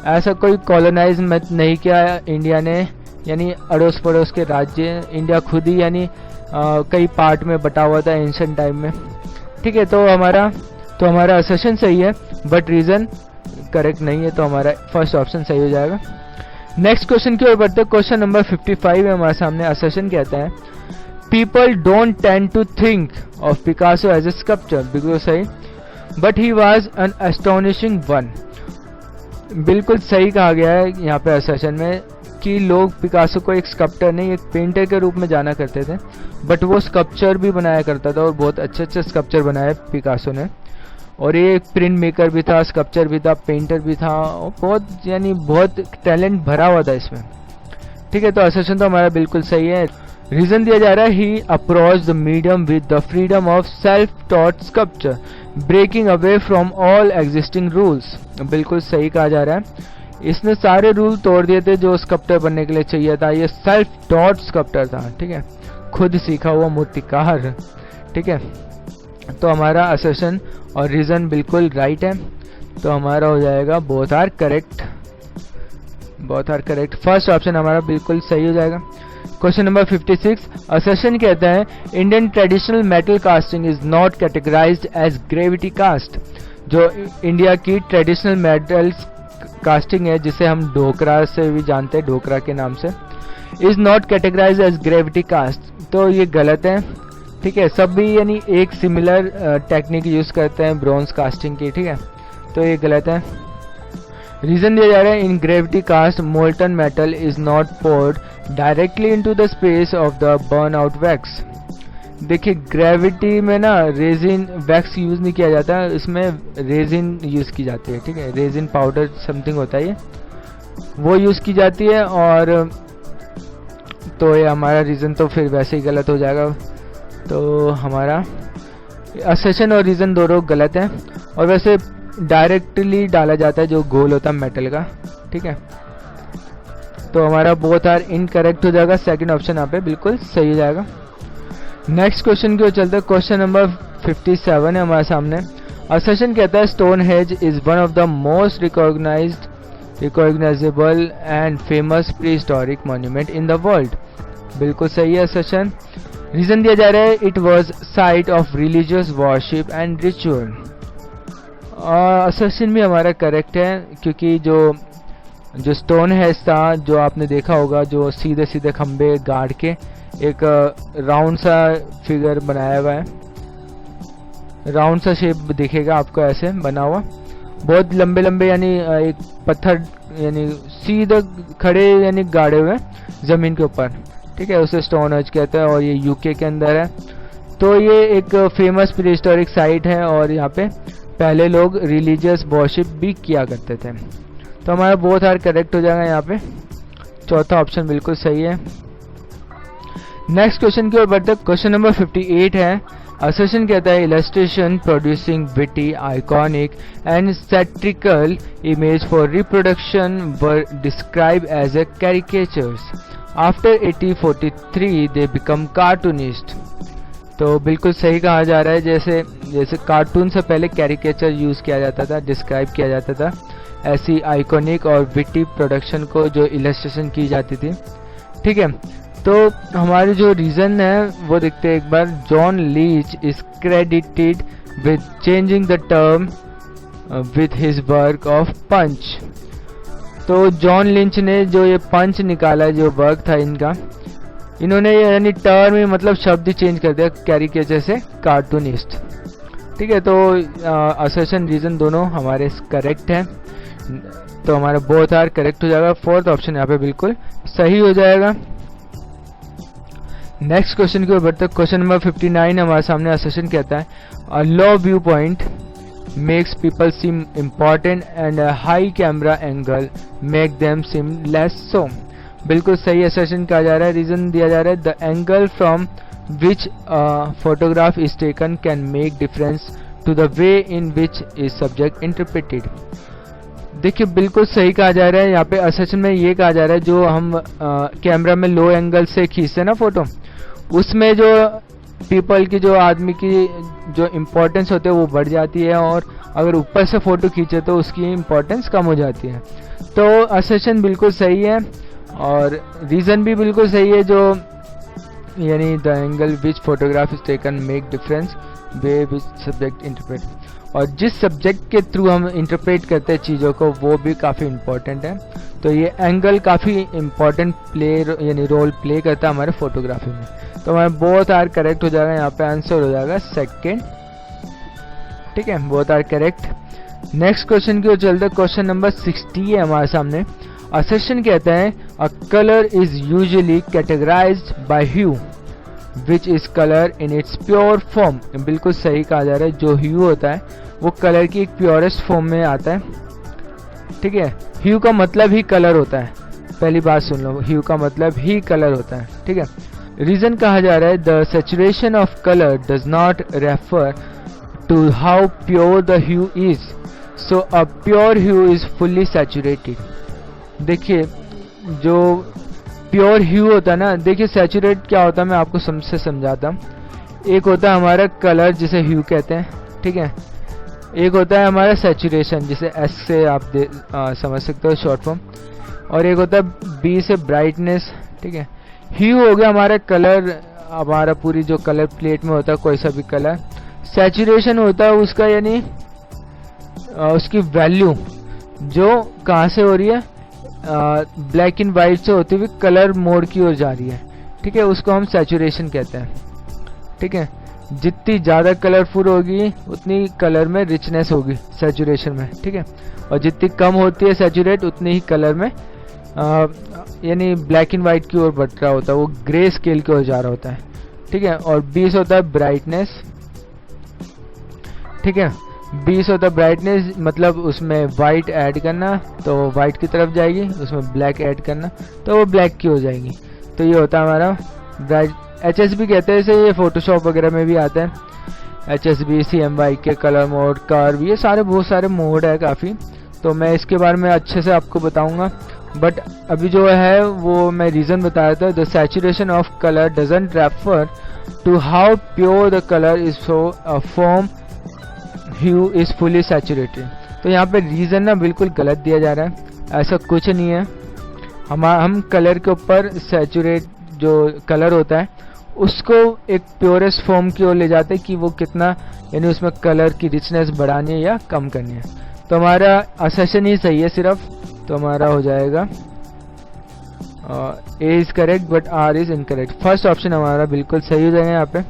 ऐसा कोई कॉलोनाइज नहीं किया इंडिया ने, यानी अड़ोस पड़ोस के राज्य इंडिया खुद ही यानी कई पार्ट में बटा हुआ था एंशिएंट टाइम में। ठीक है, तो हमारा असर्शन सही है बट रीजन करेक्ट नहीं है, तो हमारा फर्स्ट ऑप्शन सही हो जाएगा। नेक्स्ट क्वेश्चन की ओर बढ़ते हैं। क्वेश्चन नंबर 55 है हमारे सामने। असर्शन कहता है people don't tend to think of Picasso as a sculpture, बिल्कुल सही, but he was an astonishing one. बिल्कुल सही कहा गया है यहाँ पे असर्शन में कि लोग पिकासो को एक स्कल्पटर नहीं एक पेंटर के रूप में जाना करते थे, बट वो स्कल्पचर भी बनाया करता था और बहुत अच्छे अच्छे स्कल्पचर बनाए पिकासो ने। और ये एक प्रिंट मेकर भी था, स्कल्पचर भी था, पेंटर भी था, और बहुत टैलेंट भरा हुआ था इसमें। ठीक है, तो असर्शन तो हमारा बिल्कुल सही है। रीजन दिया जा रहा है he approach the medium with the freedom of self taught sculpture breaking away from all existing rules. बिल्कुल सही कहा जा रहा है, इसने सारे रूल तोड़ दिए थे जो स्कल्पटर बनने के लिए चाहिए था। ये सेल्फ टॉट स्कल्पटर था, ठीक है, खुद सीखा हुआ मूर्तिकार। ठीक है, तो हमारा असर्शन और रीजन बिल्कुल राइट है, तो हमारा हो जाएगा both are correct. First option हमारा बिल्कुल सही हो जाएगा। Question number 56। असर्शन कहता है Indian traditional metal casting is not categorised as gravity cast. जो इंडिया की ट्रेडिशनल मेटल्स कास्टिंग है जिसे हम ढोकरा से भी जानते हैं, ढोकरा के नाम से, is not categorised as gravity cast, तो ये गलत है। ठीक है, सब भी यानी एक सिमिलर टेक्निक यूज करते हैं ब्रॉन्ज कास्टिंग की। ठीक है, तो ये गलत है। रीजन दिया जा रहा है in gravity cast molten metal is not poured directly into the space of the burn out wax. देखिए ग्रेविटी में ना रेजिन वैक्स यूज नहीं किया जाता, इसमें रेजिन यूज की जाती है। ठीक है, रेजिन पाउडर समथिंग होता है ये, वो यूज की जाती है। और तो ये हमारा रीजन तो फिर वैसे ही गलत हो जाएगा, तो हमारा असर्शन और रीजन दोनों गलत है। और वैसे डायरेक्टली डाला जाता है जो गोल होता है मेटल का। ठीक है, तो हमारा बोथ आर इनकरेक्ट हो जाएगा, सेकंड ऑप्शन यहाँ पे बिल्कुल सही हो जाएगा। नेक्स्ट क्वेश्चन की ओर चलते हैं। क्वेश्चन नंबर 57 है हमारे सामने। असर्शन कहता है stone hedge is one of the most recognisable and famous pre historic monument in the world. बिल्कुल सही है असर्शन। रीजन दिया जा रहा है it was site of religious worship and ritual. Assertion भी हमारा करेक्ट है, क्योंकि जो स्टोन हेज था जो आपने देखा होगा, जो सीधे सीधे खंबे गाड़ के एक राउंड सा फिगर बनाया हुआ है, राउंड सा शेप दिखेगा आपको ऐसे बना हुआ, बहुत लंबे लंबे यानी एक पत्थर यानी सीधा खड़े यानी गाड़े हुए ज़मीन के ऊपर, ठीक है, उसे स्टोन एज कहते हैं और ये यूके के अंदर है। तो ये एक फेमस प्रीहिस्टोरिक साइट है और यहाँ पे पहले लोग रिलीजियस वर्शिप भी किया करते थे। तो हमारा बोथ आर करेक्ट हो जाएगा यहाँ पे, चौथा ऑप्शन बिल्कुल सही है। नेक्स्ट क्वेश्चन की ओर बढ़ते हैं। क्वेश्चन नंबर 58 है। असर्शन कहता है illustration producing witty iconic and satirical image for reproduction were describe as a caricatures after 1843 they become cartoonist. तो बिल्कुल सही कहा जा रहा है, जैसे कार्टून से पहले कैरिकेचर यूज किया जाता था, डिस्क्राइब किया जाता था, ऐसी आइकॉनिक और विटी प्रोडक्शन को जो इलस्ट्रेशन की जाती थी, ठीक है। तो हमारे जो रीजन है वो देखते हैं एक बार। John Leech is credited with changing the term with his work of Punch. तो जॉन लिंच ने जो ये पंच निकाला, जो वर्क था इनका, इन्होंने यानी टर्म में मतलब शब्द ही चेंज कर दिया, कैरिकेचर से कार्टूनिस्ट, ठीक है। तो असर्शन रीजन दोनों हमारे करेक्ट है, तो हमारा बोथ आर करेक्ट हो जाएगा। फोर्थ ऑप्शन यहाँ पे बिल्कुल सही हो जाएगा। नेक्स्ट क्वेश्चन की ओर बढ़ते हैं। क्वेश्चन नंबर 59 हमारे सामने असर्शन कहता है a low view point makes people seem important and a high camera angle make them seem less so. बिल्कुल सही असर्शन कहा जा रहा है। रीजन दिया जा रहा है the angle from which photograph is taken can make difference to the way in which is subject interpreted. देखिए बिल्कुल सही कहा जा रहा है। यहाँ पे असर्शन में ये कहा जा रहा है जो हम कैमरा में लो एंगल से खींचते हैं ना फोटो, उसमें जो पीपल की, जो आदमी की जो इम्पोर्टेंस होती है वो बढ़ जाती है, और अगर ऊपर से फोटो खींचे तो उसकी इम्पोर्टेंस कम हो जाती है। तो असर्शन बिल्कुल सही है और रीज़न भी बिल्कुल सही है, जो यानी the angle which photograph is taken make difference way which subject interpret, और जिस सब्जेक्ट के थ्रू हम इंटरप्रेट करते हैं चीज़ों को वो भी काफ़ी इम्पोर्टेंट है। तो ये एंगल काफ़ी इम्पोर्टेंट यानी रोल प्ले करता है हमारे फोटोग्राफी में। तो हमारे बोथ आर करेक्ट हो जाएगा, यहाँ पे आंसर हो जाएगा सेकेंड, ठीक है, both are correct. Next question की ओर चलते हैं। क्वेश्चन नंबर 60 है हमारे सामने। असर्शन कहता है a colour is usually categorised by hue which is colour in its pure form. बिल्कुल सही कहा जा रहा है, जो ह्यू होता है वो कलर की एक प्योरेस्ट फॉर्म में आता है, ठीक है। ह्यू का मतलब ही कलर होता है, पहली बात सुन लो, ह्यू का मतलब ही कलर होता है, ठीक है। रीजन कहा जा रहा है the saturation of colour does not refer to how pure the hue is, so a pure hue is fully saturated. देखिए जो प्योर ह्यू होता है ना, देखिए सैचुरेट क्या होता है मैं आपको समझाता हूँ। एक होता है हमारा कलर जिसे ह्यू कहते हैं, ठीक है, एक होता है हमारा सैचुरेशन जिसे एस से आप समझ सकते हो शॉर्ट फॉर्म, और एक होता है बी से ब्राइटनेस, ठीक है। ह्यू हो गया हमारा कलर, हमारा पूरी जो कलर प्लेट में होता है कोई सा भी कलर। सैचुरेशन होता है उसका यानी उसकी वैल्यू जो कहाँ से हो रही है, ब्लैक एंड वाइट से होती हुई कलर मोड की ओर जा रही है, ठीक है, उसको हम सैचुरेशन कहते हैं, ठीक है। जितनी ज़्यादा कलरफुल होगी उतनी कलर में रिचनेस होगी सैचुरेशन में, ठीक है, और जितनी कम होती है सैचुरेट उतनी ही कलर में यानी ब्लैक एंड वाइट की ओर बढ़ रहा होता है, वो ग्रे स्केल की ओर जा रहा होता है, ठीक है। और 20 होता है ब्राइटनेस, ठीक है, 20 होता है ब्राइटनेस, मतलब उसमें वाइट ऐड करना तो वाइट की तरफ जाएगी, उसमें ब्लैक ऐड करना तो वो ब्लैक की हो जाएगी। तो ये होता है हमारा ब्राइट, HSB कहते हैं इसे, ये फोटोशॉप वगैरह में भी आता है, HSB, CMYK के कलर मोड, कर्व, ये सारे बहुत सारे मोड है काफ़ी, तो मैं इसके बारे में अच्छे से आपको बताऊंगा। बट अभी जो है वो मैं रीज़न बताया था, the saturation of colour doesn't refer to how pure the colour is, so a form hue is fully saturated. तो यहाँ पे रीज़न ना बिल्कुल गलत दिया जा रहा है, ऐसा कुछ नहीं है। हम कलर के ऊपर सैचुरेट जो कलर होता है उसको एक प्योरेस्ट फॉर्म की ओर ले जाते हैं कि वो कितना यानी उसमें कलर की रिचनेस बढ़ानी है या कम करनी है। तो हमारा असर्शन ही सही है सिर्फ, तो हमारा हो जाएगा A is correct but R is incorrect. First option हमारा बिल्कुल सही हो जाएगा यहाँ पे।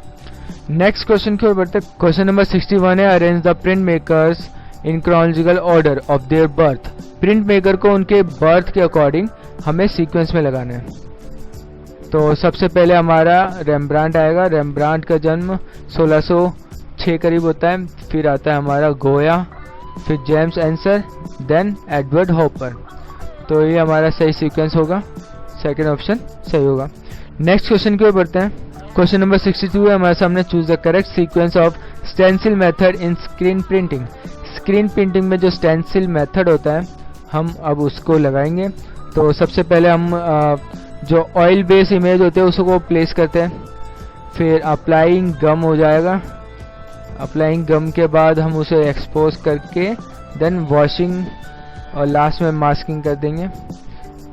नेक्स्ट क्वेश्चन की ओर बढ़ते हैं। क्वेश्चन नंबर 61 है, arrange the print makers in chronological order of their birth. Print maker को उनके बर्थ के अकॉर्डिंग हमें सीक्वेंस में लगाना है। तो सबसे पहले हमारा रेम्ब्रांट आएगा। रेम्ब्रांट का जन्म 1606 करीब होता है। फिर आता है हमारा गोया, फिर James Ensor, then Edward Hopper. तो ये हमारा सही सीक्वेंस होगा, सेकंड ऑप्शन सही होगा। नेक्स्ट क्वेश्चन की ओर बढ़ते हैं। क्वेश्चन नंबर 62 है हमारे सामने। Choose the correct sequence of stencil method in screen printing. Screen printing में जो स्टेंसिल मेथड होता है हम अब उसको लगाएंगे। तो सबसे पहले हम जो ऑयल बेस इमेज होते हैं उसको प्लेस करते हैं, फिर अप्लाइंग गम हो जाएगा। अप्लाइंग गम के बाद हम उसे एक्सपोज करके देन वॉशिंग और लास्ट में मास्किंग कर देंगे।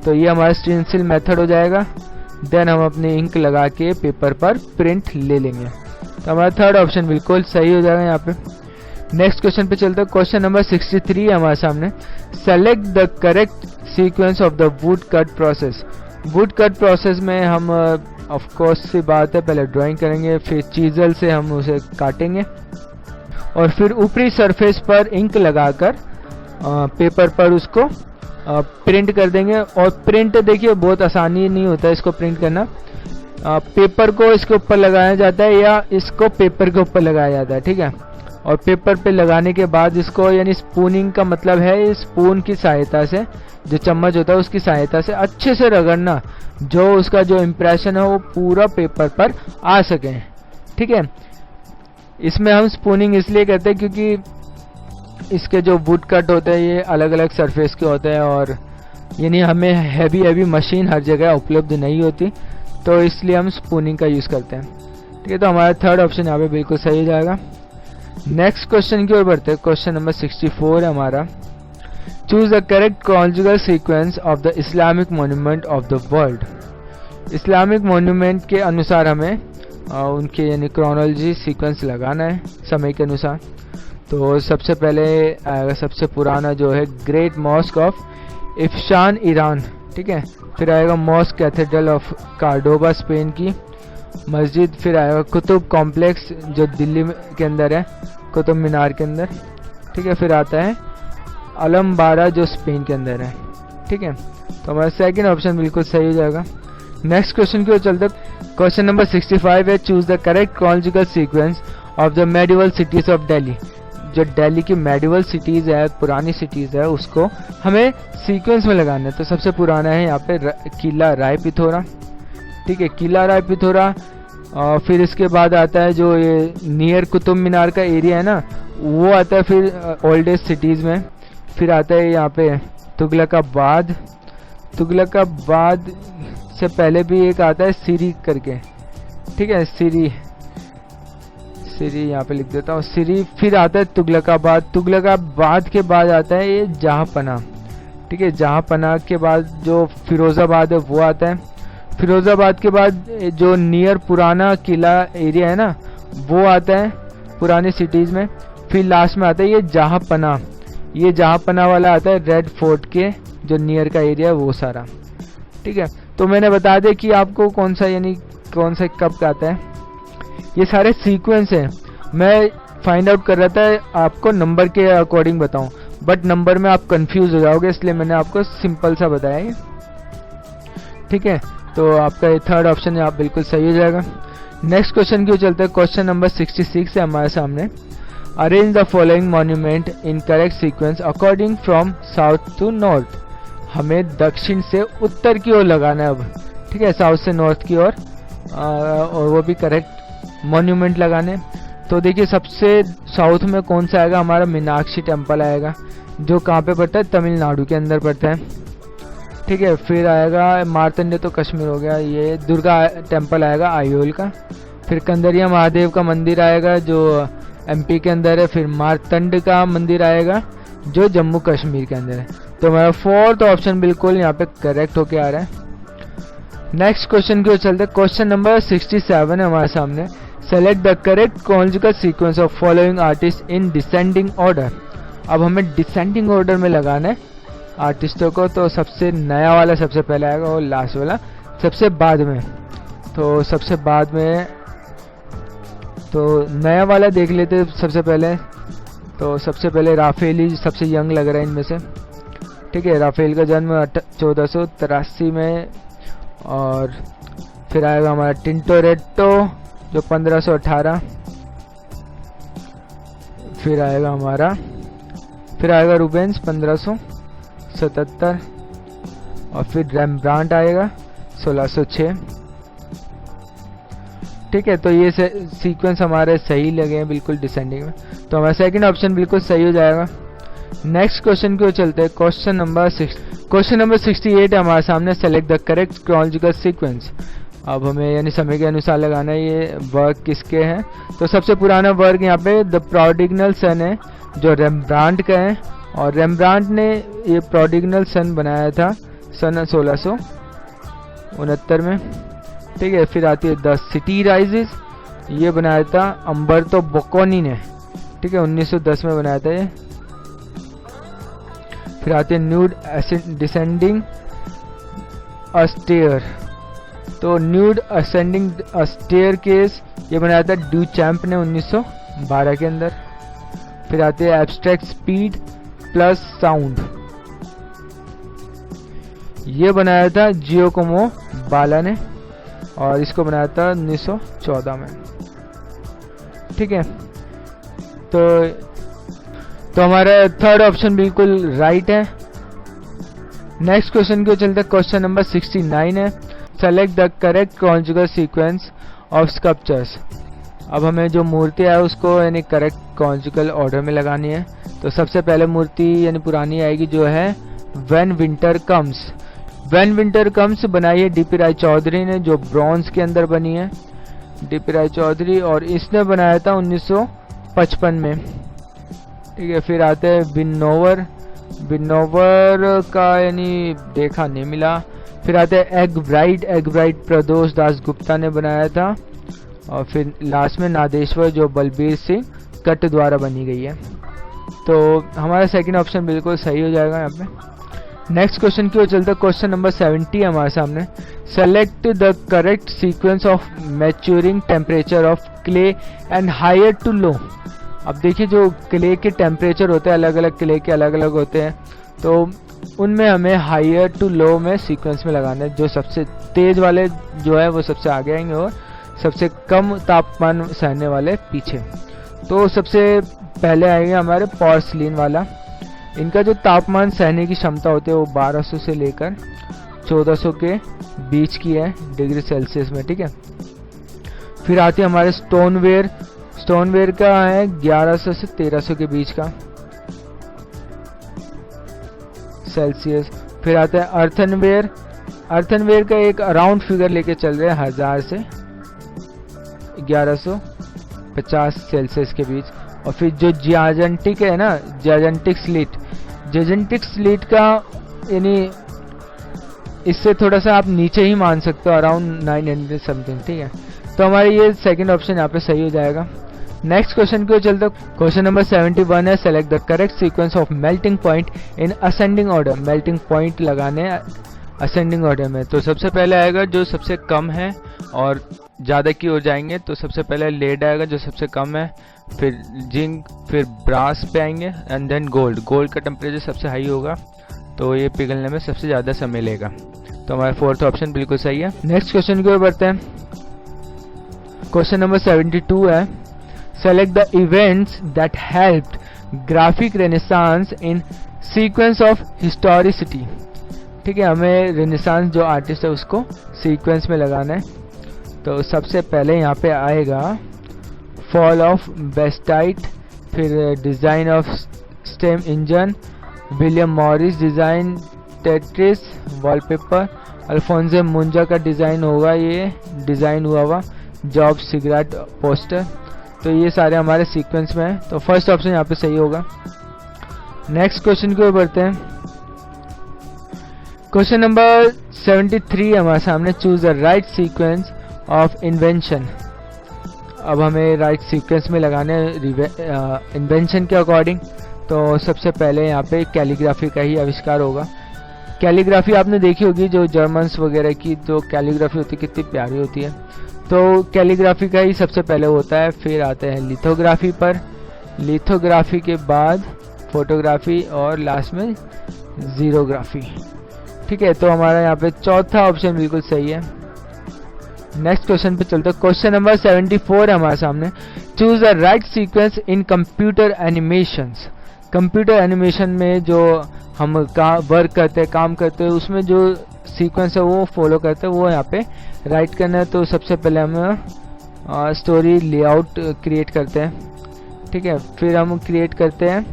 तो ये हमारा स्टेंसिल मेथड हो जाएगा। देन हम अपनी इंक लगा के पेपर पर प्रिंट ले लेंगे। तो हमारा थर्ड ऑप्शन बिल्कुल सही हो जाएगा यहाँ पे। नेक्स्ट क्वेश्चन पे चलते हैं। क्वेश्चन नंबर 63 है हमारे सामने। Select the correct sequence of the wood cut process. Would cut process में हम ऑफ कोर्स सी बात है, पहले ड्राइंग करेंगे, फिर चीजल से हम उसे काटेंगे और फिर ऊपरी सरफेस पर इंक लगाकर पेपर पर उसको प्रिंट कर देंगे। और प्रिंट देखिए बहुत आसानी नहीं होता है इसको प्रिंट करना। पेपर को इसके ऊपर लगाया जाता है या इसको पेपर के ऊपर लगाया जाता है, ठीक है। और पेपर पे लगाने के बाद इसको, यानी स्पूनिंग का मतलब है स्पून की सहायता से, जो चम्मच होता है उसकी सहायता से अच्छे से रगड़ना, जो उसका जो इम्प्रेशन है वो पूरा पेपर पर आ सके, ठीक है। इसमें हम स्पूनिंग इसलिए करते हैं क्योंकि इसके जो वुड कट होते हैं ये अलग अलग सरफेस के होते हैं और यानी हमें हैवी मशीन हर जगह उपलब्ध नहीं होती, तो इसलिए हम स्पूनिंग का यूज़ करते हैं, ठीक है। तो हमारा थर्ड ऑप्शन यहाँ पे बिल्कुल सही हो जाएगा। नेक्स्ट क्वेश्चन की ओर बढ़ते हैं। क्वेश्चन नंबर 64 है हमारा। Choose the correct chronological sequence of the Islamic monument of the world. Islamic monument के अनुसार हमें उनके यानी क्रोनोलॉजी सीक्वेंस लगाना है समय के अनुसार। तो सबसे पहले आएगा सबसे पुराना जो है ग्रेट मॉस्क ऑफ इफ्शान ईरान, ठीक है। फिर आएगा mask cathedral of Cordoba Spain की मस्जिद। फिर आएगा कुतुब कॉम्प्लेक्स जो दिल्ली के अंदर है, कुतुब मीनार के अंदर, ठीक है। फिर आता है अलमबारा जो स्पेन के अंदर है, ठीक है। तो हमारा सेकंड ऑप्शन बिल्कुल सही हो जाएगा। नेक्स्ट क्वेश्चन की ओर चलते। क्वेश्चन नंबर 65 है। Choose the correct chronological sequence of the medieval cities of Delhi. जो दिल्ली की मेडिवल सिटीज है, पुरानी सिटीज है, उसको हमें सीक्वेंस में लगाना है। तो सबसे पुराना है यहाँ पे किला राय पिथौरा, ठीक है, किला राय पिथौरा। और फिर इसके बाद आता है जो ये नियर कुतुब मीनार का एरिया है ना, वो आता है फिर ओल्डेस्ट सिटीज में। फिर आता है यहाँ पे तुगलकाबाद। तुगलकाबाद से पहले भी एक आता है सिरी करके, ठीक है, सिरी यहाँ पे लिख देता हूँ, सिरी। फिर आता है तुगलकाबाद। तुगलकाबाद के बाद आता है ये जहांपना, ठीक है। जहांपना के बाद जो फिरोजाबाद है वो आता है। फिरोजाबाद के बाद जो नियर पुराना किला एरिया है ना वो आता है पुरानी सिटीज में। फिर लास्ट में आता है ये जहांपना। ये जहांपना वाला आता है रेड फोर्ट के जो नियर का एरिया है वो सारा, ठीक है। तो मैंने बता दिया कि आपको कौन सा यानी कौन सा कब का आता है। ये सारे सीक्वेंस हैं। मैं फाइंड आउट कर रहा था आपको नंबर के अकॉर्डिंग बताऊं, बट नंबर में आप कंफ्यूज हो जाओगे, इसलिए मैंने आपको सिंपल सा बताया है, ठीक है। तो आपका ये थर्ड ऑप्शन है, आप बिल्कुल सही हो जाएगा। नेक्स्ट क्वेश्चन की ओर चलते हैं। क्वेश्चन नंबर 66 है हमारे सामने। Arrange the following monument in correct sequence according from south to north. हमें दक्षिण से उत्तर की ओर लगाना है अब, ठीक है, साउथ से नॉर्थ की ओर, और वो भी करेक्ट मॉन्यूमेंट लगाने। तो देखिए सबसे साउथ में कौन सा आएगा, हमारा मीनाक्षी टेम्पल आएगा, जो कहाँ पे पड़ता है, तमिलनाडु के अंदर पड़ता है, ठीक है। फिर आएगा मार्तंड तो कश्मीर हो गया, ये दुर्गा टेम्पल आएगा आयोल का। फिर कंदरिया महादेव का मंदिर आएगा जो एमपी के अंदर है। फिर मार्तंड का मंदिर आएगा जो जम्मू कश्मीर के अंदर है। तो हमारा फोर्थ ऑप्शन बिल्कुल यहाँ पे करेक्ट होके आ रहा है। नेक्स्ट क्वेश्चन की ओर चलते हैं। क्वेश्चन नंबर 67 है हमारे सामने। Select the correct chronological sequence of following artist in descending order. अब हमें डिसेंडिंग ऑर्डर में लगाना है आर्टिस्टों को। तो सबसे नया वाला सबसे पहले आएगा और लास्ट वाला सबसे बाद में। तो सबसे बाद में तो नया वाला देख लेते सबसे पहले। तो सबसे पहले राफेल ही सबसे यंग लग रहा है इनमें से। ठीक है, राफेल का जन्म 1483 में, और फिर आएगा हमारा टिंटोरेट्टो जो 1518, फिर आएगा रूबेंस 1577, और फिर रेम्ब्रांट आएगा 1606। ठीक है, तो ये सीक्वेंस हमारे सही लगे हैं बिल्कुल डिसेंडिंग में, तो हमारा सेकंड ऑप्शन बिल्कुल सही हो जाएगा। नेक्स्ट क्वेश्चन की ओर चलते हैं। क्वेश्चन नंबर 68 है हमारे सामने। Select the correct chronological sequence. अब हमें यानी समय के अनुसार लगाना है ये वर्क किसके हैं। तो सबसे पुराना वर्क यहाँ पे द प्रोडिगल सन है जो रेम्ब्रांट का है, और रेम्ब्रांट ने ये प्रोडिगल सन बनाया था सन 1669 में। ठीक है, फिर आती है द सिटी राइजेस, ये बनाया था अम्बर्तो बोकोनी ने। ठीक है, 1910 में बनाया था ये। फिर आते हैं न्यूड डिसेंडिंग अस्टेयर, तो न्यूड असेंडिंग अस्टेयर केस ये बनाया था ड्यूचैम्प ने 1912 के अंदर। फिर आते हैं एब्स्ट्रैक्ट स्पीड प्लस साउंड, ये बनाया था जियोकोमो बाला ने, और इसको बनाया था 1914 में। ठीक है, तो हमारा थर्ड ऑप्शन बिल्कुल राइट है। नेक्स्ट क्वेश्चन को चलते हैं। क्वेश्चन नंबर 69 है। Select the correct chronological sequence of sculptures. अब हमें जो मूर्ति है उसको यानी करेक्ट क्रोनोलॉजिकल ऑर्डर में लगानी है। तो सबसे पहले मूर्ति यानी पुरानी आएगी जो है when winter comes. When winter comes बनाई है डीपी राय चौधरी ने, जो ब्रॉन्ज के अंदर बनी है, डीपी राय चौधरी, और इसने बनाया था 1955 में। ठीक है, फिर आते हैं बिनोवर का यानी देखा नहीं मिला। फिर आते हैं एग ब्राइड प्रदोष दास गुप्ता ने बनाया था, और फिर लास्ट में नादेश्वर जो बलबीर सिंह कट द्वारा बनी गई है। तो हमारा सेकंड ऑप्शन बिल्कुल सही हो जाएगा यहाँ पे। नेक्स्ट क्वेश्चन की ओर चलते हैं। क्वेश्चन नंबर 70 हमारे सामने। Select the correct sequence of maturing temperature of clay and higher to low. अब देखिए जो क्ले के टेम्परेचर होते हैं अलग अलग क्ले के अलग अलग होते हैं, तो उनमें हमें हायर टू लो में सीक्वेंस में लगाना है। जो सबसे तेज वाले जो है वो सबसे आगे आएंगे और सबसे कम तापमान सहने वाले पीछे। तो सबसे पहले आएंगे हमारे पोर्सलिन वाला। इनका जो तापमान सहने की क्षमता होती है वो 1200 से लेकर 1400 के बीच की है डिग्री सेल्सियस में। ठीक है, फिर आती है हमारे स्टोनवेयर का है 1100 से 1300 के बीच का सेल्सियस। फिर आता है अर्थनवेयर का एक अराउंड फिगर लेके चल रहे हैं 1000 से 1150 सेल्सियस के बीच। और फिर जो जियाजेंटिक है ना, जियाजेंटिक स्लिट का यानी इससे थोड़ा सा आप नीचे ही मान सकते हो, अराउंड 900 समथिंग। ठीक है, तो हमारे ये सेकंड ऑप्शन यहाँ पे सही हो जाएगा। नेक्स्ट क्वेश्चन को चलते। क्वेश्चन नंबर 71 है। Select the correct sequence of melting point in ascending order. Melting point लगाने असेंडिंग ऑर्डर में, तो सबसे पहले आएगा जो सबसे कम है और ज़्यादा की ओर जाएंगे। तो सबसे पहले लेड आएगा जो सबसे कम है, फिर जिंक, फिर ब्रास पे आएंगे, एंड देन गोल्ड का टेम्परेचर सबसे हाई होगा, तो ये पिघलने में सबसे ज़्यादा समय लेगा। तो हमारा फोर्थ ऑप्शन बिल्कुल सही है। नेक्स्ट क्वेश्चन की ओर बढ़ते हैं। क्वेश्चन नंबर 72 है। Select the events that helped graphic renaissance in sequence of historicity. ठीक है, हमें रेनेसांस जो आर्टिस्ट है उसको सीक्वेंस में लगाना है। तो सबसे पहले यहाँ पे आएगा फॉल ऑफ बेस्टाइट, फिर design of steam engine, William Morris design trellis wallpaper, Alphonse Mucha का डिज़ाइन होगा, ये डिज़ाइन हुआ जॉब सिगरेट पोस्टर। तो ये सारे हमारे सीक्वेंस में हैं, तो फर्स्ट ऑप्शन यहाँ पे सही होगा। नेक्स्ट क्वेश्चन की ओर बढ़ते हैं। क्वेश्चन नंबर 73 हमारे सामने। Choose the right sequence of invention. अब हमें राइट सीक्वेंस में लगाने इन्वेंशन के अकॉर्डिंग। तो सबसे पहले यहाँ पे कैलीग्राफी का ही आविष्कार होगा। कैलीग्राफी आपने देखी होगी, जो जर्मन्स वगैरह की जो कैलीग्राफी होती है कितनी प्यारी होती है। तो कैलीग्राफी का ही सबसे पहले होता है, फिर आते हैं लिथोग्राफी पर, लिथोग्राफी के बाद फोटोग्राफी और लास्ट में जीरोग्राफी। ठीक है, तो हमारा यहाँ पे चौथा ऑप्शन बिल्कुल सही है। नेक्स्ट क्वेश्चन पे चलते हैं। क्वेश्चन नंबर 74 है हमारे सामने। Choose the right sequence in computer animations. Computer animation में जो हम वर्क करते हैं, काम करते हैं, उसमें जो सीक्वेंस है वो फॉलो करते हैं, वो यहाँ पे राइट करना है। तो सबसे पहले हम स्टोरी लेआउट क्रिएट करते हैं। ठीक है, फिर हम क्रिएट करते हैं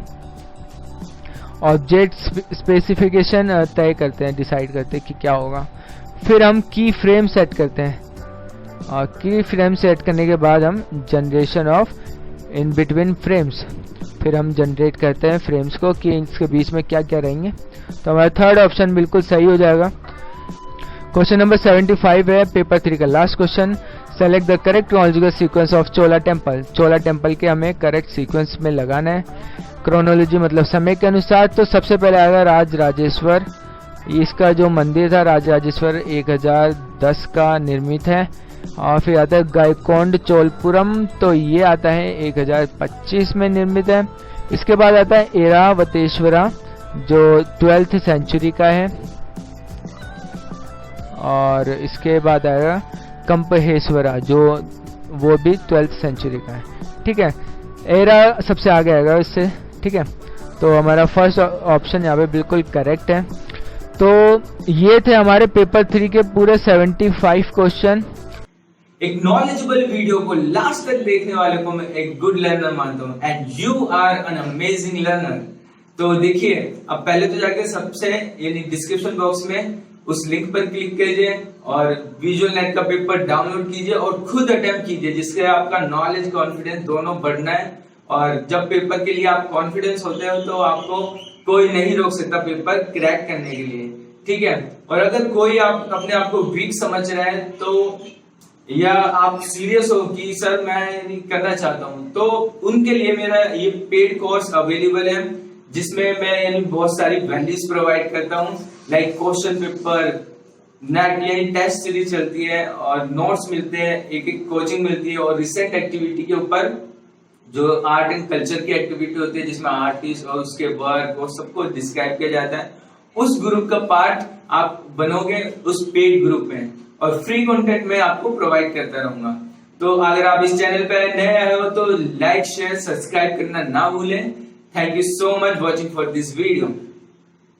ऑब्जेक्ट स्पेसिफिकेशन तय करते हैं, डिसाइड करते हैं कि क्या होगा। फिर हम की फ्रेम सेट करते हैं और की फ्रेम सेट करने के बाद हम generation of in between frames, फिर हम जनरेट करते हैं फ्रेम्स को कि इसके बीच में क्या क्या रहेंगे। तो हमारा थर्ड ऑप्शन बिल्कुल सही हो जाएगा। क्वेश्चन नंबर 75 है पेपर 3 का last question. Select the correct chronological sequence of Chola temple. Chola temple के हमें करेक्ट सीक्वेंस में लगाना है, क्रोनोलॉजी मतलब समय के अनुसार। तो सबसे पहले आएगा राजराजेश्वर। इसका जो मंदिर था राजराजेश्वर 1010 का निर्मित है। और फिर आता है गायकोंड चोलपुरम, तो ये आता है 1025 में निर्मित है। इसके बाद आता है एरावतेश्वरा जो 12th सेंचुरी का है। और इसके बाद आएगा कंपहेश्वरा जो वो भी 12th सेंचुरी का है। ठीक है, एरा सबसे आगे आएगा इससे। ठीक है, तो हमारा फर्स्ट ऑप्शन यहाँ पे बिल्कुल करेक्ट है। तो ये थे हमारे पेपर 3 के पूरे 75 क्वेश्चन। एक नॉलेजेबल वीडियो को लास्ट तक देखने वाले को मैं एक गुड लर्नर मानता हूँ and you are an amazing learner. तो देखिए, अब पहले तो जाके सबसे यानी डिस्क्रिप्शन बॉक्स में उस लिंक पर क्लिक कीजिए और विजुअल नेट का पेपर डाउनलोड कीजिए और खुद अटेम्प्ट कीजिए, जिससे आपका नॉलेज कॉन्फिडेंस दोनों बढ़ना है। और जब पेपर के लिए आप कॉन्फिडेंस होते हो तो आपको कोई नहीं रोक सकता पेपर क्रैक करने के लिए। ठीक है, और अगर कोई आप अपने आप को वीक समझ रहे हैं तो या आप सीरियस हो कि सर मैं करना चाहता हूं, तो उनके लिए मेरा ये पेड कोर्स अवेलेबल है, जिसमें मैं यानी बहुत सारी वैल्यूज प्रोवाइड करता हूं, लाइक क्वेश्चन पेपर, नेट यानी टेस्ट सीरीज चलती है और नोट्स मिलते हैं, एक एक कोचिंग मिलती है और रिसेंट एक्टिविटी के ऊपर जो आर्ट एंड कल्चर की एक्टिविटी होती है जिसमें आर्टिस्ट और उसके वर्क और सबको डिस्क्राइब किया जाता है, उस ग्रुप का पार्ट आप बनोगे उस पेड ग्रुप में और फ्री कंटेंट में आपको प्रोवाइड करता रहूंगा। तो अगर आप इस चैनल पर नए आए हो तो लाइक शेयर सब्सक्राइब करना ना भूलें। Thank you so much watching for this video.